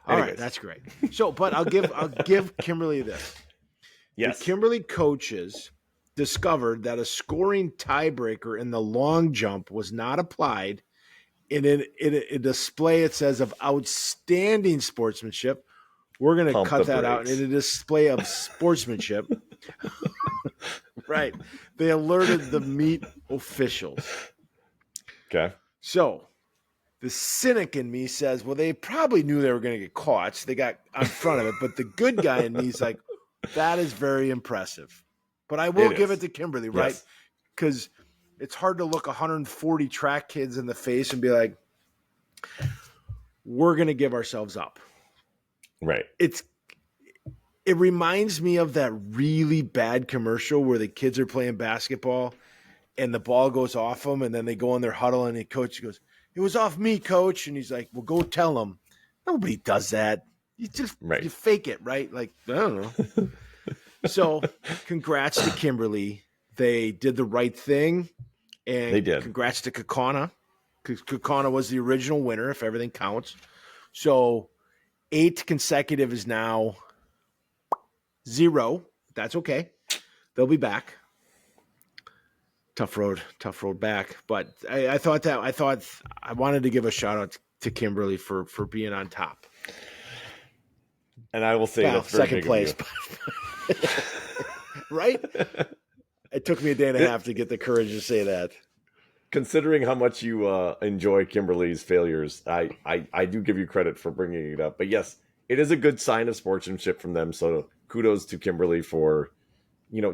All right, that's great. So, but I'll give Kimberly this. Yes. The Kimberly coaches discovered that a scoring tiebreaker in the long jump was not applied in a display, it says, of outstanding sportsmanship, We're going to Pump cut the that out brakes. in a display of sportsmanship. Right. They alerted the meet officials. Okay. So the cynic in me says, well, they probably knew they were going to get caught. So they got on front of it. But the good guy in me is like, that is very impressive. But I will give it to Kimberly, right? Yes. Because it's hard to look 140 track kids in the face and be like, we're going to give ourselves up. Right. It reminds me of that really bad commercial where the kids are playing basketball and the ball goes off them and then they go in their huddle and the coach goes, it was off me, coach. And he's like, well, go tell them. Nobody does that. You just you fake it, right? Like, I don't know. So congrats to Kimberly. They did the right thing. And They did. Congrats to Kakana. Kakana was the original winner, if everything counts. So 8 consecutive is now 0. That's okay. They'll be back. Tough road back. But I thought I wanted to give a shout out to Kimberly for being on top. And I will say that's very second place. Right? It took me a day and a half to get the courage to say that. Considering how much you enjoy Kimberly's failures, I do give you credit for bringing it up. But yes, it is a good sign of sportsmanship from them. So kudos to Kimberly for,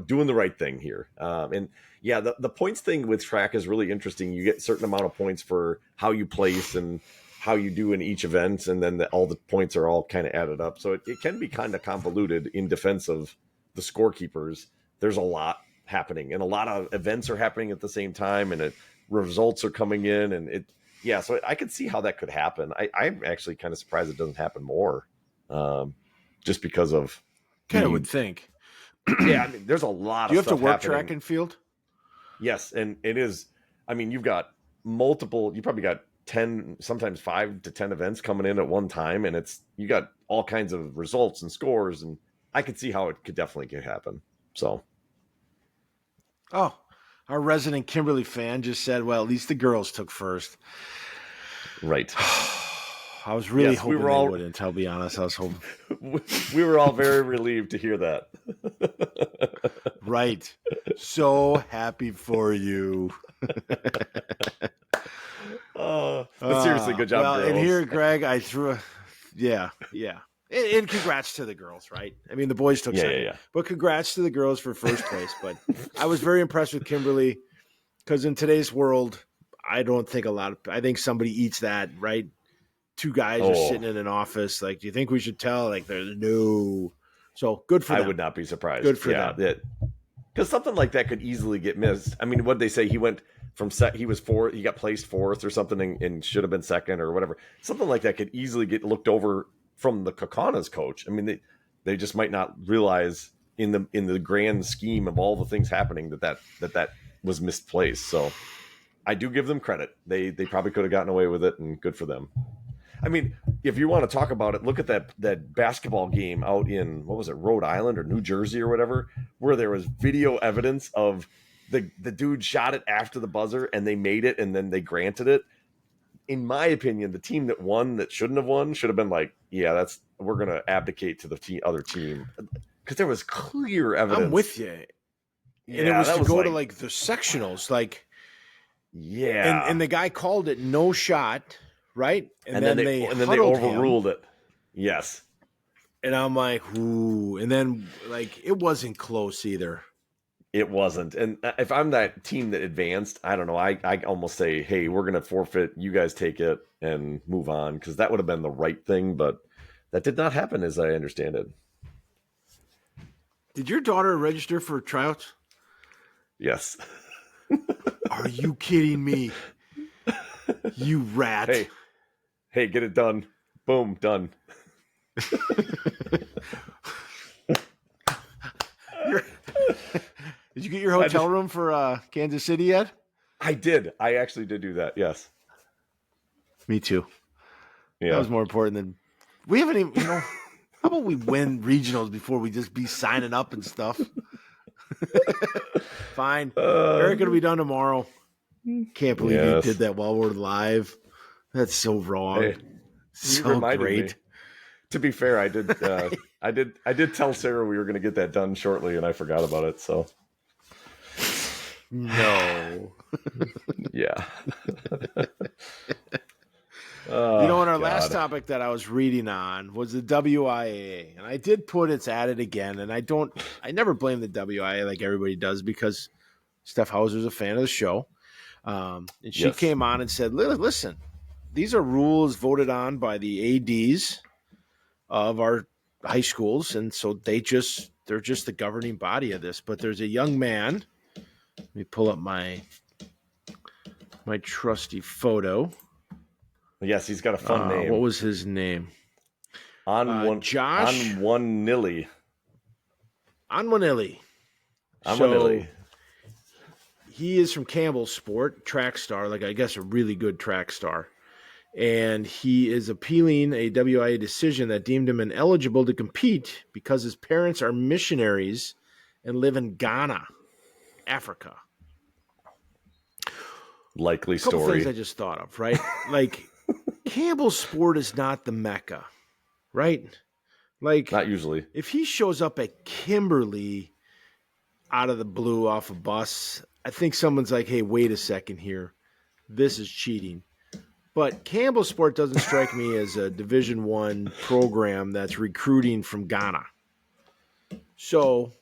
doing the right thing here. And yeah, the points thing with track is really interesting. You get a certain amount of points for how you place and how you do in each event. And then all the points are all kind of added up. So it can be kind of convoluted in defense of the scorekeepers. There's a lot happening and a lot of events are happening at the same time. And results are coming in and so I could see how that could happen. I'm actually kind of surprised it doesn't happen more, just because of kind of would think. Yeah, I mean, there's a lot. Do you of have to stuff work happening. track and field? Yes, and it is. I mean, you've got multiple. You probably got 10, sometimes 5 to 10 events coming in at one time, and you got all kinds of results and scores, and I could see how it could definitely happen. So, our resident Kimberly fan just said, well, at least the girls took first. Right. I was really hoping they wouldn't, I'll be honest. I was hoping. We were all very relieved to hear that. Right. So happy for you. But seriously, good job, girls. And here, Greg, I threw yeah. And congrats to the girls, right? I mean, the boys took second. Yeah. But congrats to the girls for first place. But I was very impressed with Kimberly because in today's world, I don't think I think somebody eats that, right? 2 guys are sitting in an office. Like, do you think we should tell? Like, there's no. So good for them. I would not be surprised. Good for them. Because something like that could easily get missed. I mean, what'd they say? He went from he was 4th, he got placed 4th or something and should have been 2nd or whatever. Something like that could easily get looked over from the Kakana's coach. I mean, they just might not realize in the grand scheme of all the things happening that was misplaced. So I do give them credit. They probably could have gotten away with it, and good for them. I mean, if you want to talk about it, look at that basketball game out in, what was it, Rhode Island or New Jersey or whatever, where there was video evidence of the dude shot it after the buzzer and they made it and then they granted it. In my opinion, the team that won that shouldn't have won should have been like, yeah, we're going to abdicate to the other team. Because there was clear evidence. I'm with you. And it was to go to like the sectionals. Like, yeah. And the guy called it no shot. Right. And then they overruled it. Yes. And I'm like, ooh. And then like, it wasn't close either. It wasn't. And if I'm that team that advanced, I don't know. I almost say, hey, we're going to forfeit. You guys take it and move on. Because that would have been the right thing. But that did not happen as I understand it. Did your daughter register for tryouts? Yes. Are you kidding me? You rat. Hey, get it done. Boom, done. Did you get your hotel room for Kansas City yet? I did. I actually did do that, yes. Me too. Yeah. That was more important than... We haven't even, how about we win regionals before we just be signing up and stuff? Fine. Eric will be done tomorrow. Can't believe he did that while we're live. That's so wrong. Hey, so great. To be fair, I did. I did tell Sarah we were going to get that done shortly, and I forgot about it. So No. yeah. You know, Oh and our last God. topic that I was reading on was the WIAA, and I did put it's at it again. And I never blame the WIAA like everybody does because Steph Hauser's a fan of the show, and she Yes. came on and said, "Listen, these are rules voted on by the ads of our high schools, and so they're just the governing body of this." But there's a young man. Let me pull up my trusty photo. Yes, he's got a fun name. What was his name? Josh Onwanili. Onwanili. Onwanili. He is from Campbell Sport, track star, like I guess a really good track star. And he is appealing a WIA decision that deemed him ineligible to compete because his parents are missionaries and live in Ghana, Africa. Likely A couple story. things I just thought of, right? Like, Campbell Sport is not the Mecca, right? Like, Not usually. if he shows up at Kimberly out of the blue off a bus, I think someone's like, hey, wait a second here. This is cheating. But Campbell Sport doesn't strike me as a Division I program that's recruiting from Ghana. So,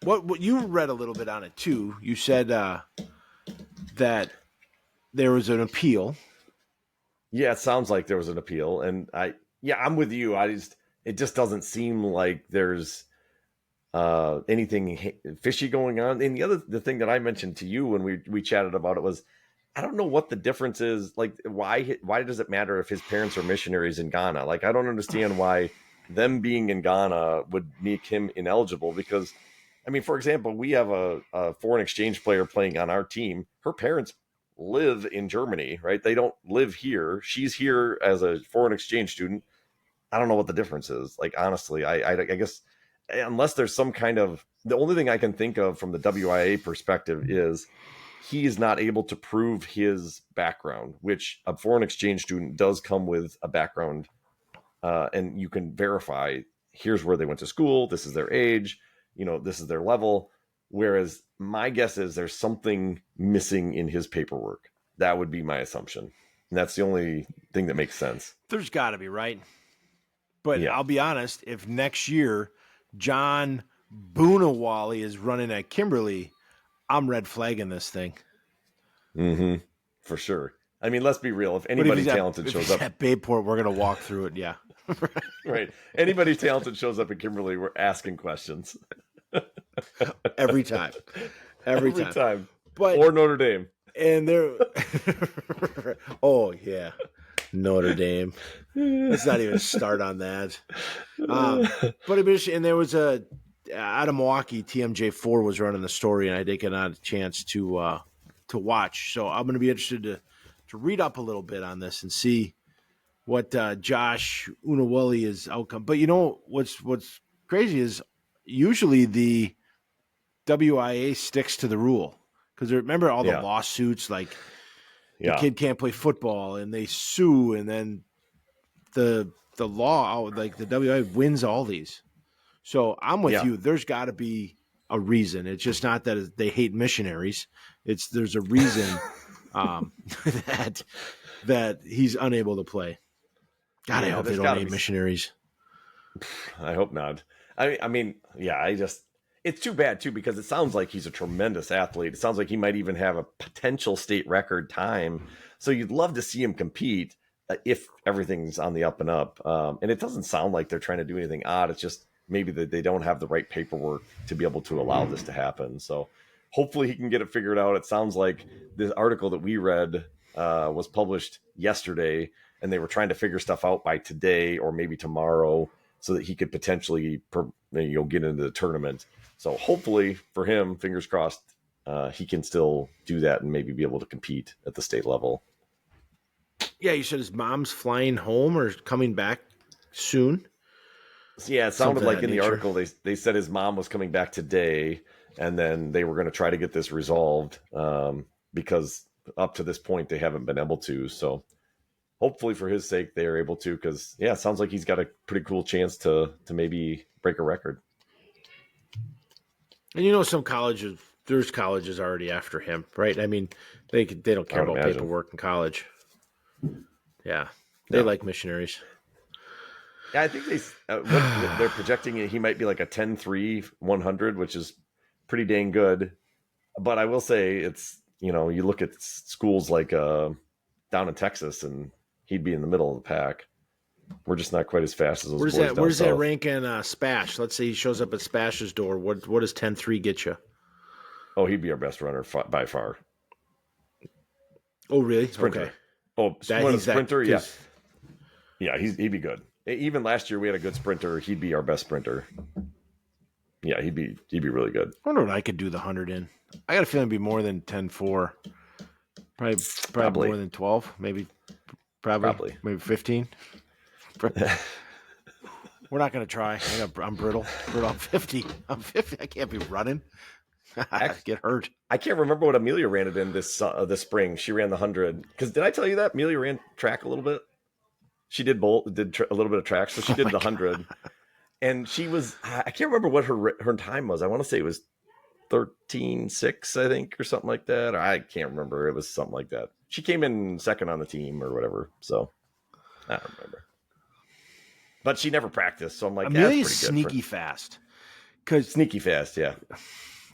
what you read a little bit on it too. You said that there was an appeal. Yeah, it sounds like there was an appeal, and I'm with you. It just doesn't seem like there's anything fishy going on. And the thing that I mentioned to you when we chatted about it was, I don't know what the difference is. Like, why does it matter if his parents are missionaries in Ghana? Like, I don't understand why them being in Ghana would make him ineligible. Because, I mean, for example, we have a foreign exchange player playing on our team. Her parents live in Germany, right? They don't live here. She's here as a foreign exchange student. I don't know what the difference is. Like, honestly, I guess unless there's some kind of, the only thing I can think of from the WIA perspective is he is not able to prove his background, which a foreign exchange student does come with a background, and you can verify here's where they went to school, this is their age, this is their level. Whereas my guess is there's something missing in his paperwork. That would be my assumption. And that's the only thing that makes sense. There's got to be, right? But Yeah. I'll be honest, if next year John Boonawally is running at Kimberly, I'm red flagging this thing. Mm-hmm. For sure. I mean, let's be real. If anybody talented shows up at Bayport, we're going to walk through it. Yeah. Right. Anybody talented shows up at Kimberly, we're asking questions. Every time. Every time. But, or Notre Dame. And they're oh yeah, Notre Dame. Let's not even start on that. But and there was out of Milwaukee, TMJ4 was running the story, and I didn't get a chance to watch. So I'm going to be interested to read up a little bit on this and see what Josh Unawali's outcome. But you know what's crazy is usually the WIA sticks to the rule. Because remember all the lawsuits, like the kid can't play football, and they sue, and then the law, like the WIA wins all these. So I'm with you. There's got to be a reason. It's just not that they hate missionaries. There's a reason that he's unable to play. God, I hope they don't hate missionaries. I hope not. I mean, it's too bad, too, because it sounds like he's a tremendous athlete. It sounds like he might even have a potential state record time. So you'd love to see him compete if everything's on the up and up. And it doesn't sound like they're trying to do anything odd. It's just maybe that they don't have the right paperwork to be able to allow this to happen. So hopefully he can get it figured out. It sounds like this article that we read was published yesterday, and they were trying to figure stuff out by today or maybe tomorrow so that he could potentially get into the tournament. So hopefully for him, fingers crossed, he can still do that and maybe be able to compete at the state level. Yeah, you said his mom's flying home or coming back soon? Yeah, it sounded like in the article they said his mom was coming back today, and then they were going to try to get this resolved because up to this point they haven't been able to. So hopefully for his sake they are able to, because it sounds like he's got a pretty cool chance to maybe break a record. And some colleges, there's colleges already after him, right? I mean, they don't care about paperwork in college. Yeah, they like missionaries. Yeah, I think they're projecting he might be like a 10-3 100, which is pretty dang good. But I will say it's, you look at schools like down in Texas, and he'd be in the middle of the pack. We're just not quite as fast as those boys down south. Where's that rank in SPASH? Let's say he shows up at SPASH's door. What does 10-3 get you? Oh, he'd be our best runner by far. Oh, really? Sprinter. Okay. Oh, he's a sprinter? Yeah. Yeah, he'd be good. Even last year we had a good sprinter. He'd be our best sprinter. Yeah, he'd be really good. I wonder what I could do the 100 in. I got a feeling it'd be more than 10-4. Probably more than 12, maybe. Probably. Maybe 15. We're not going to try. I'm brittle. I'm 50. I can't be running. I get hurt. I can't remember what Amelia ran it in this spring. She ran the 100. Because did I tell you that Amelia ran track a little bit? She did a little bit of track, so she did the 100. And she was, I can't remember what her time was. I want to say it was 13.6, I think, or something like that. Or I can't remember. It was something like that. She came in second on the team or whatever. So I don't remember. But she never practiced, so I'm like, Amelia's sneaky fast. Sneaky fast, yeah.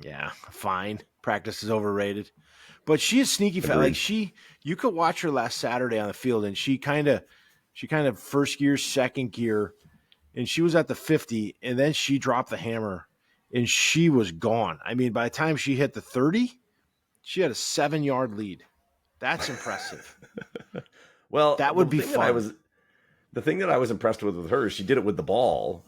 Yeah, fine. Practice is overrated. But she is sneaky fast. Like you could watch her last Saturday on the field, and she kind of first gear, second gear, and she was at the 50, and then she dropped the hammer, and she was gone. I mean, by the time she hit the 30, she had a 7-yard lead. That's impressive. Well, that would be fun. The thing that I was impressed with her is she did it with the ball.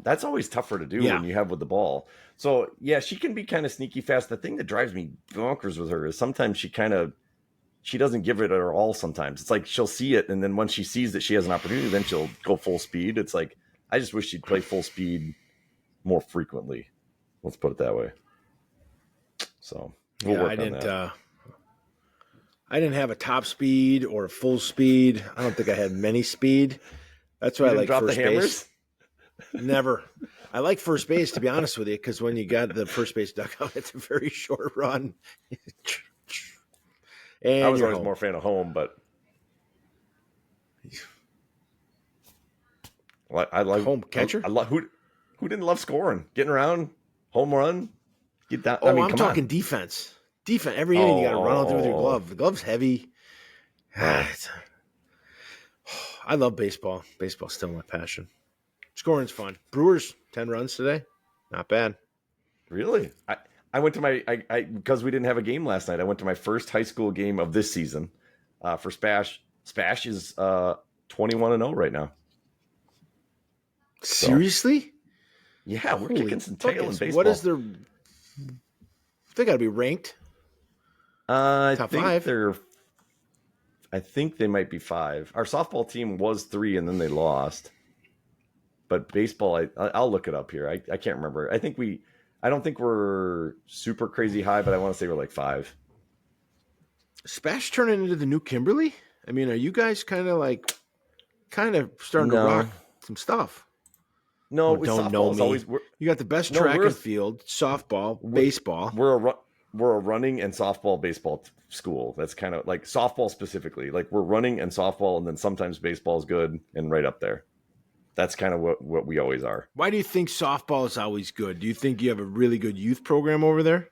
That's always tougher to do when you have with the ball. So, yeah, she can be kind of sneaky fast. The thing that drives me bonkers with her is sometimes she doesn't give it her all sometimes. It's like she'll see it, and then once she sees that she has an opportunity, then she'll go full speed. It's like, I just wish she'd play full speed more frequently. Let's put it that way. So, we'll work on that. I didn't have a top speed or a full speed. I don't think I had many speed. That's why I like first base. Never. I like first base, to be honest with you, because when you got the first base dugout, it's a very short run. And I was always more a fan of home, but I like home catcher. I love who didn't love scoring, getting around, home run, get down. Oh, I'm talking defense. Defense. Every inning you got to run out there with your glove. The glove's heavy. I love baseball. Baseball's still my passion. Scoring's fun. Brewers 10 runs today. Not bad. Really? I went to my because we didn't have a game last night. I went to my first high school game of this season for SPASH. SPASH is 21-0 right now. Seriously? So, yeah, we're kicking some tail in baseball. What is their? They got to be ranked. Top 5. I think they might be 5. Our softball team was 3, and then they lost. But baseball, I'll look it up here. I can't remember. I don't think we're super crazy high, but I want to say we're like 5. SPASH turning into the new Kimberly? I mean, are you guys kind of starting to rock some stuff? No, don't know me. You got the best track and field, softball, baseball. We're a running and softball baseball school. That's kind of like softball specifically. Like we're running and softball, and then sometimes baseball is good and right up there. That's kind of what we always are. Why do you think softball is always good? Do you think you have a really good youth program over there?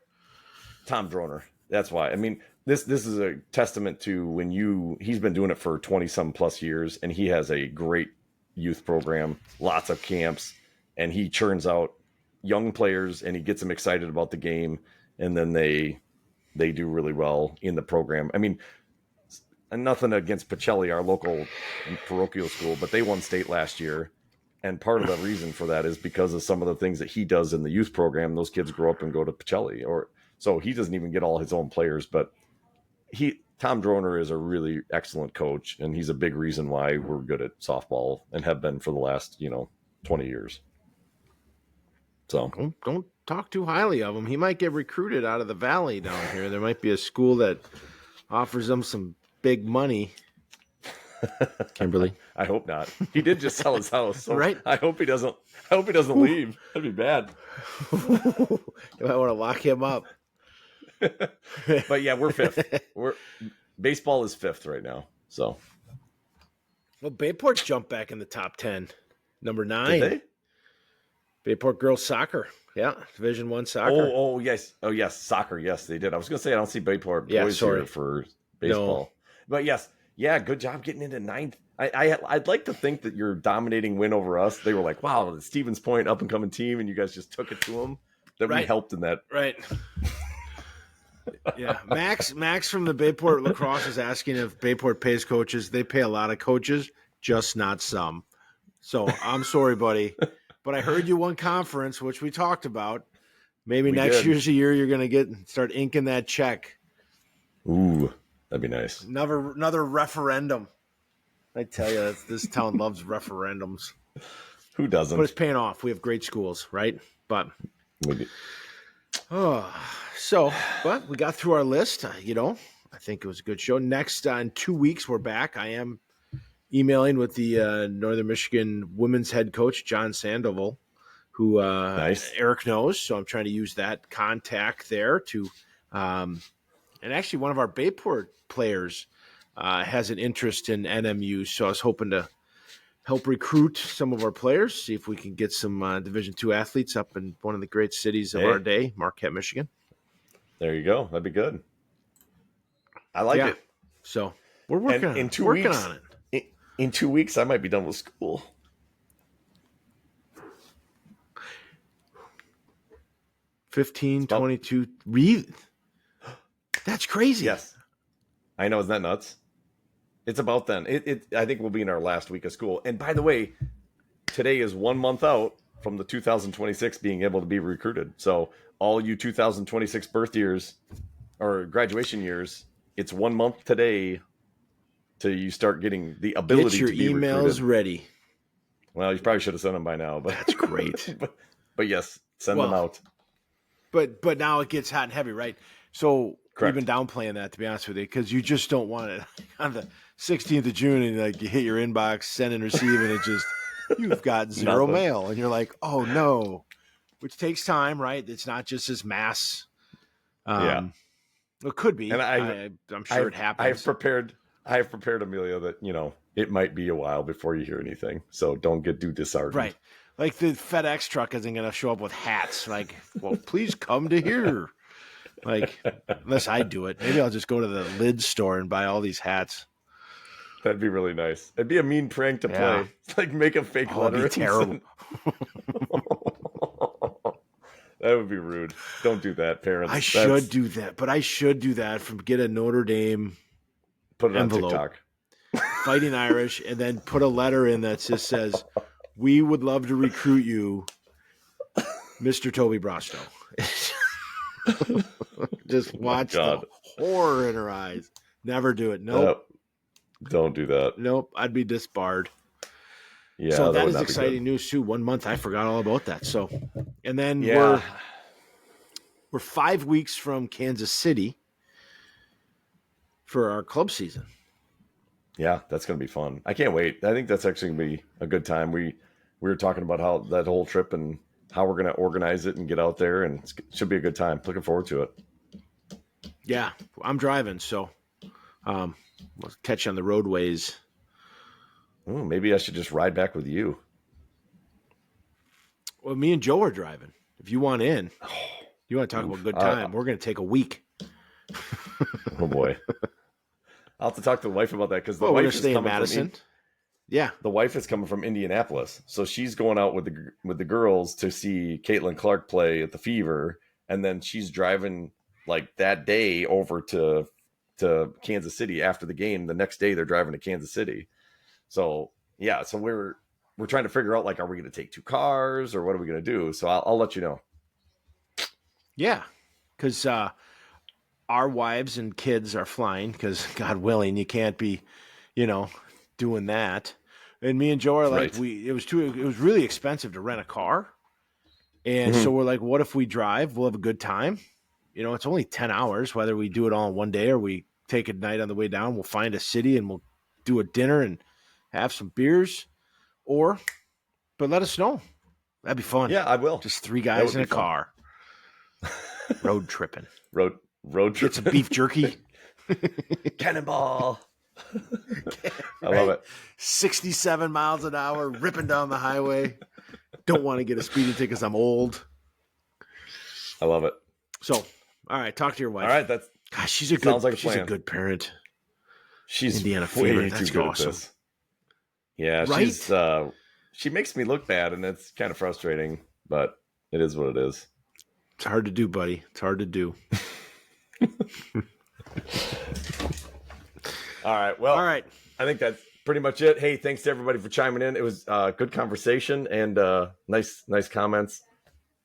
Tom Droner. That's why. I mean, this is a testament to he's been doing it for 20-some plus years, and he has a great youth program, lots of camps, and he churns out young players, and he gets them excited about the game, and then they do really well in the program. I mean, nothing against Pacelli, our local parochial school, but they won state last year. And part of the reason for that is because of some of the things that he does in the youth program. Those kids grow up and go to Pacelli, so he doesn't even get all his own players, but Tom Droner is a really excellent coach, and he's a big reason why we're good at softball and have been for the last, 20 years. So don't talk too highly of him. He might get recruited out of the valley down here. There might be a school that offers him some big money. Kimberly. I hope not. He did just sell his house, so Right. I hope he doesn't. I hope he doesn't leave. That'd be bad. You might want to lock him up. But yeah, we're fifth. We're baseball is fifth right now. So Well, Bayport jumped back in the top 10. Number 9. did they? Bayport girls soccer. Yeah, Division 1 soccer. Oh yes. Oh yes, soccer. Yes, they did. I was gonna say I don't see Bayport Yeah, boys sorry. here for baseball. But yes, yeah, good job getting into ninth. I'd like to think that your dominating win over us. They were like, wow, the Stevens Point up and coming team, and you guys just took it to them. That we Right. helped in that. Right. Yeah. Max from the Bayport Lacrosse is asking if Bayport pays coaches. They pay a lot of coaches, just not some. So I'm sorry, buddy. But I heard you won conference, which we talked about. Maybe We next did. year's the year you're going to start inking that check. Ooh, that'd be nice. Another referendum. I tell you, this town loves referendums. Who doesn't? But it's paying off. We have great schools, right? But Maybe. but we got through our list. I think it was a good show. Next, in 2 weeks, we're back. I am emailing with the Northern Michigan women's head coach, John Sandoval, who Nice. Eric knows. So I'm trying to use that contact there to, and actually one of our Bayport players has an interest in NMU. So I was hoping to help recruit some of our players, see if we can get some Division II athletes up in one of the great cities of our day, Marquette, Michigan. There you go. That'd be good. I like it. So we're working And on in it. 2 Working weeks, on it. in 2 weeks, I might be done with school. 15, 22. Really? That's crazy. Yes, I know. Isn't that nuts? It's about then. I think we'll be in our last week of school. And by the way, today is 1 month out from the 2026 being able to be recruited. So all you 2026 birth years or graduation years, it's 1 month today till you start getting the ability Get your to be emails recruited. ready. Well, you probably should have sent them by now, but That's great. but yes, send them out. But now it gets hot and heavy, right? So Correct. we've been downplaying that, to be honest with you, because you just don't want it on the 16th of June and like you hit your inbox, send and receive, and it just you've got zero Nothing. mail, and you're like, oh no, which takes time, right? It's not just as mass. Yeah. It could be, And I'm sure it happens. I have prepared Amelia that it might be a while before you hear anything, so don't get too disheartened. Right. Like the FedEx truck isn't going to show up with hats. Like, well, please come to here. Like, unless I do it. Maybe I'll just go to the lid store and buy all these hats. That'd be really nice. It'd be a mean prank to Yeah. play. It's like make a fake Oh, letter. it'd be terrible. That would be rude. Don't do that, parents. I should do that, but I should do that from get a Notre Dame put it envelope. on TikTok. Fighting Irish, and then put a letter in that just says, "We would love to recruit you, Mr. Toby Brostow." Just watch the God. horror in her eyes. Never do it. Nope. Don't do that. Nope. I'd be disbarred. Yeah. So that would is not be exciting news too. 1 month, I forgot all about that. So, and then good. Yeah. we're 5 weeks from Kansas City for our club season. Yeah, that's gonna be fun. I can't wait. I think that's actually gonna be a good time. We were talking about how that whole trip and how we're gonna organize it and get out there, and it should be a good time. Looking forward to it. Yeah, I'm driving, so we'll catch you on the roadways. Ooh, maybe I should just ride back with you. Well, me and Joe are driving. If you want in, you want to talk about a good time, we're going to take a week. Oh boy. I'll have to talk to the wife about that because the Well, we're going wife to is stay in coming Madison. from Yeah. the wife is coming from Indianapolis, so she's going out with the girls to see Caitlin Clark play at the Fever, and then she's driving like that day over to Kansas City after the game. The next day they're driving to Kansas City. So yeah, so we're trying to figure out like, are we going to take 2 cars or what are we going to do? So I'll let you know. Yeah, because our wives and kids are flying because, God willing, you can't be, doing that. And me and Joe are like, Right. it was really expensive to rent a car. And so we're like, what if we drive? We'll have a good time. It's only 10 hours, whether we do it all in one day or we take a night on the way down. We'll find a city and we'll do a dinner and have some beers, but let us know. That'd be fun. Yeah, I will. Just 3 guys in a car, road tripping. Road trip. Get some beef jerky. Cannonball. I Right? love it. 67 miles an hour, ripping down the highway. Don't want to get a speeding ticket because I'm old. I love it. So, all right, talk to your wife. All right, Gosh, she's a good parent. She's Indiana way favorite. too That's good awesome. at this. Yeah, Right? she makes me look bad, and it's kind of frustrating, but it is what it is. It's hard to do, buddy. It's hard to do. All right. Well, All right. I think that's pretty much it. Hey, thanks to everybody for chiming in. It was a good conversation and nice comments.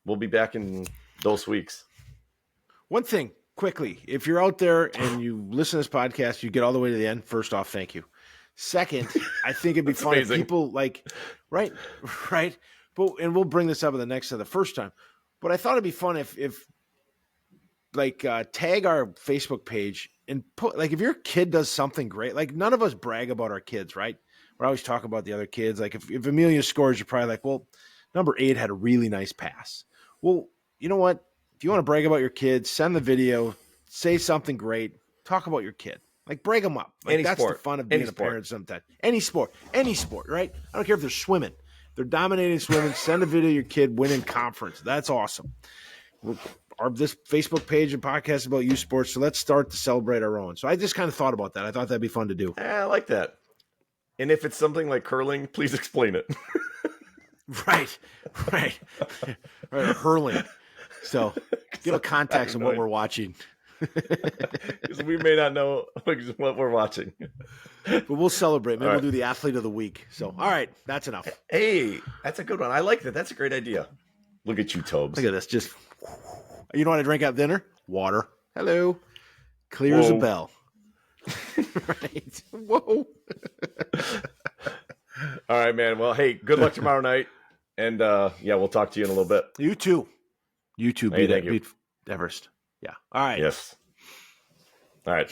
We'll be back in those weeks. One thing, quickly, if you're out there and you listen to this podcast, you get all the way to the end. First off, thank you. Second, I think it'd be fun if people right. But and we'll bring this up in the first time. But I thought it'd be fun if tag our Facebook page and put if your kid does something great, none of us brag about our kids, right? We're always talking about the other kids. If Amelia scores, you're probably well, number 8 had a really nice pass. Well, you know what? If you want to brag about your kids, send the video, say something great, talk about your kid. Brag them up. That's sport. The fun of being a parent sometimes. Any sport, right? I don't care if they're swimming. They're dominating swimming. Send a video of your kid winning conference. That's awesome. This Facebook page and podcast is about youth sports, so let's start to celebrate our own. So I just kind of thought about that. I thought that'd be fun to do. I like that. And if it's something like curling, please explain it. Right. Hurling. So give a context of what we're watching. Because we may not know what we're watching. But we'll celebrate. Maybe we'll do the athlete of the week. So, all right, that's enough. Hey, that's a good one. I like that. That's a great idea. Look at you, Tobes. Look at this. Just, you know what I drink at dinner? Water. Hello. Clear as a bell. Right. Whoa. All right, man. Well, hey, good luck tomorrow night. And we'll talk to you in a little bit. You too. Beat Everest. Yeah. All right. Yes. All right.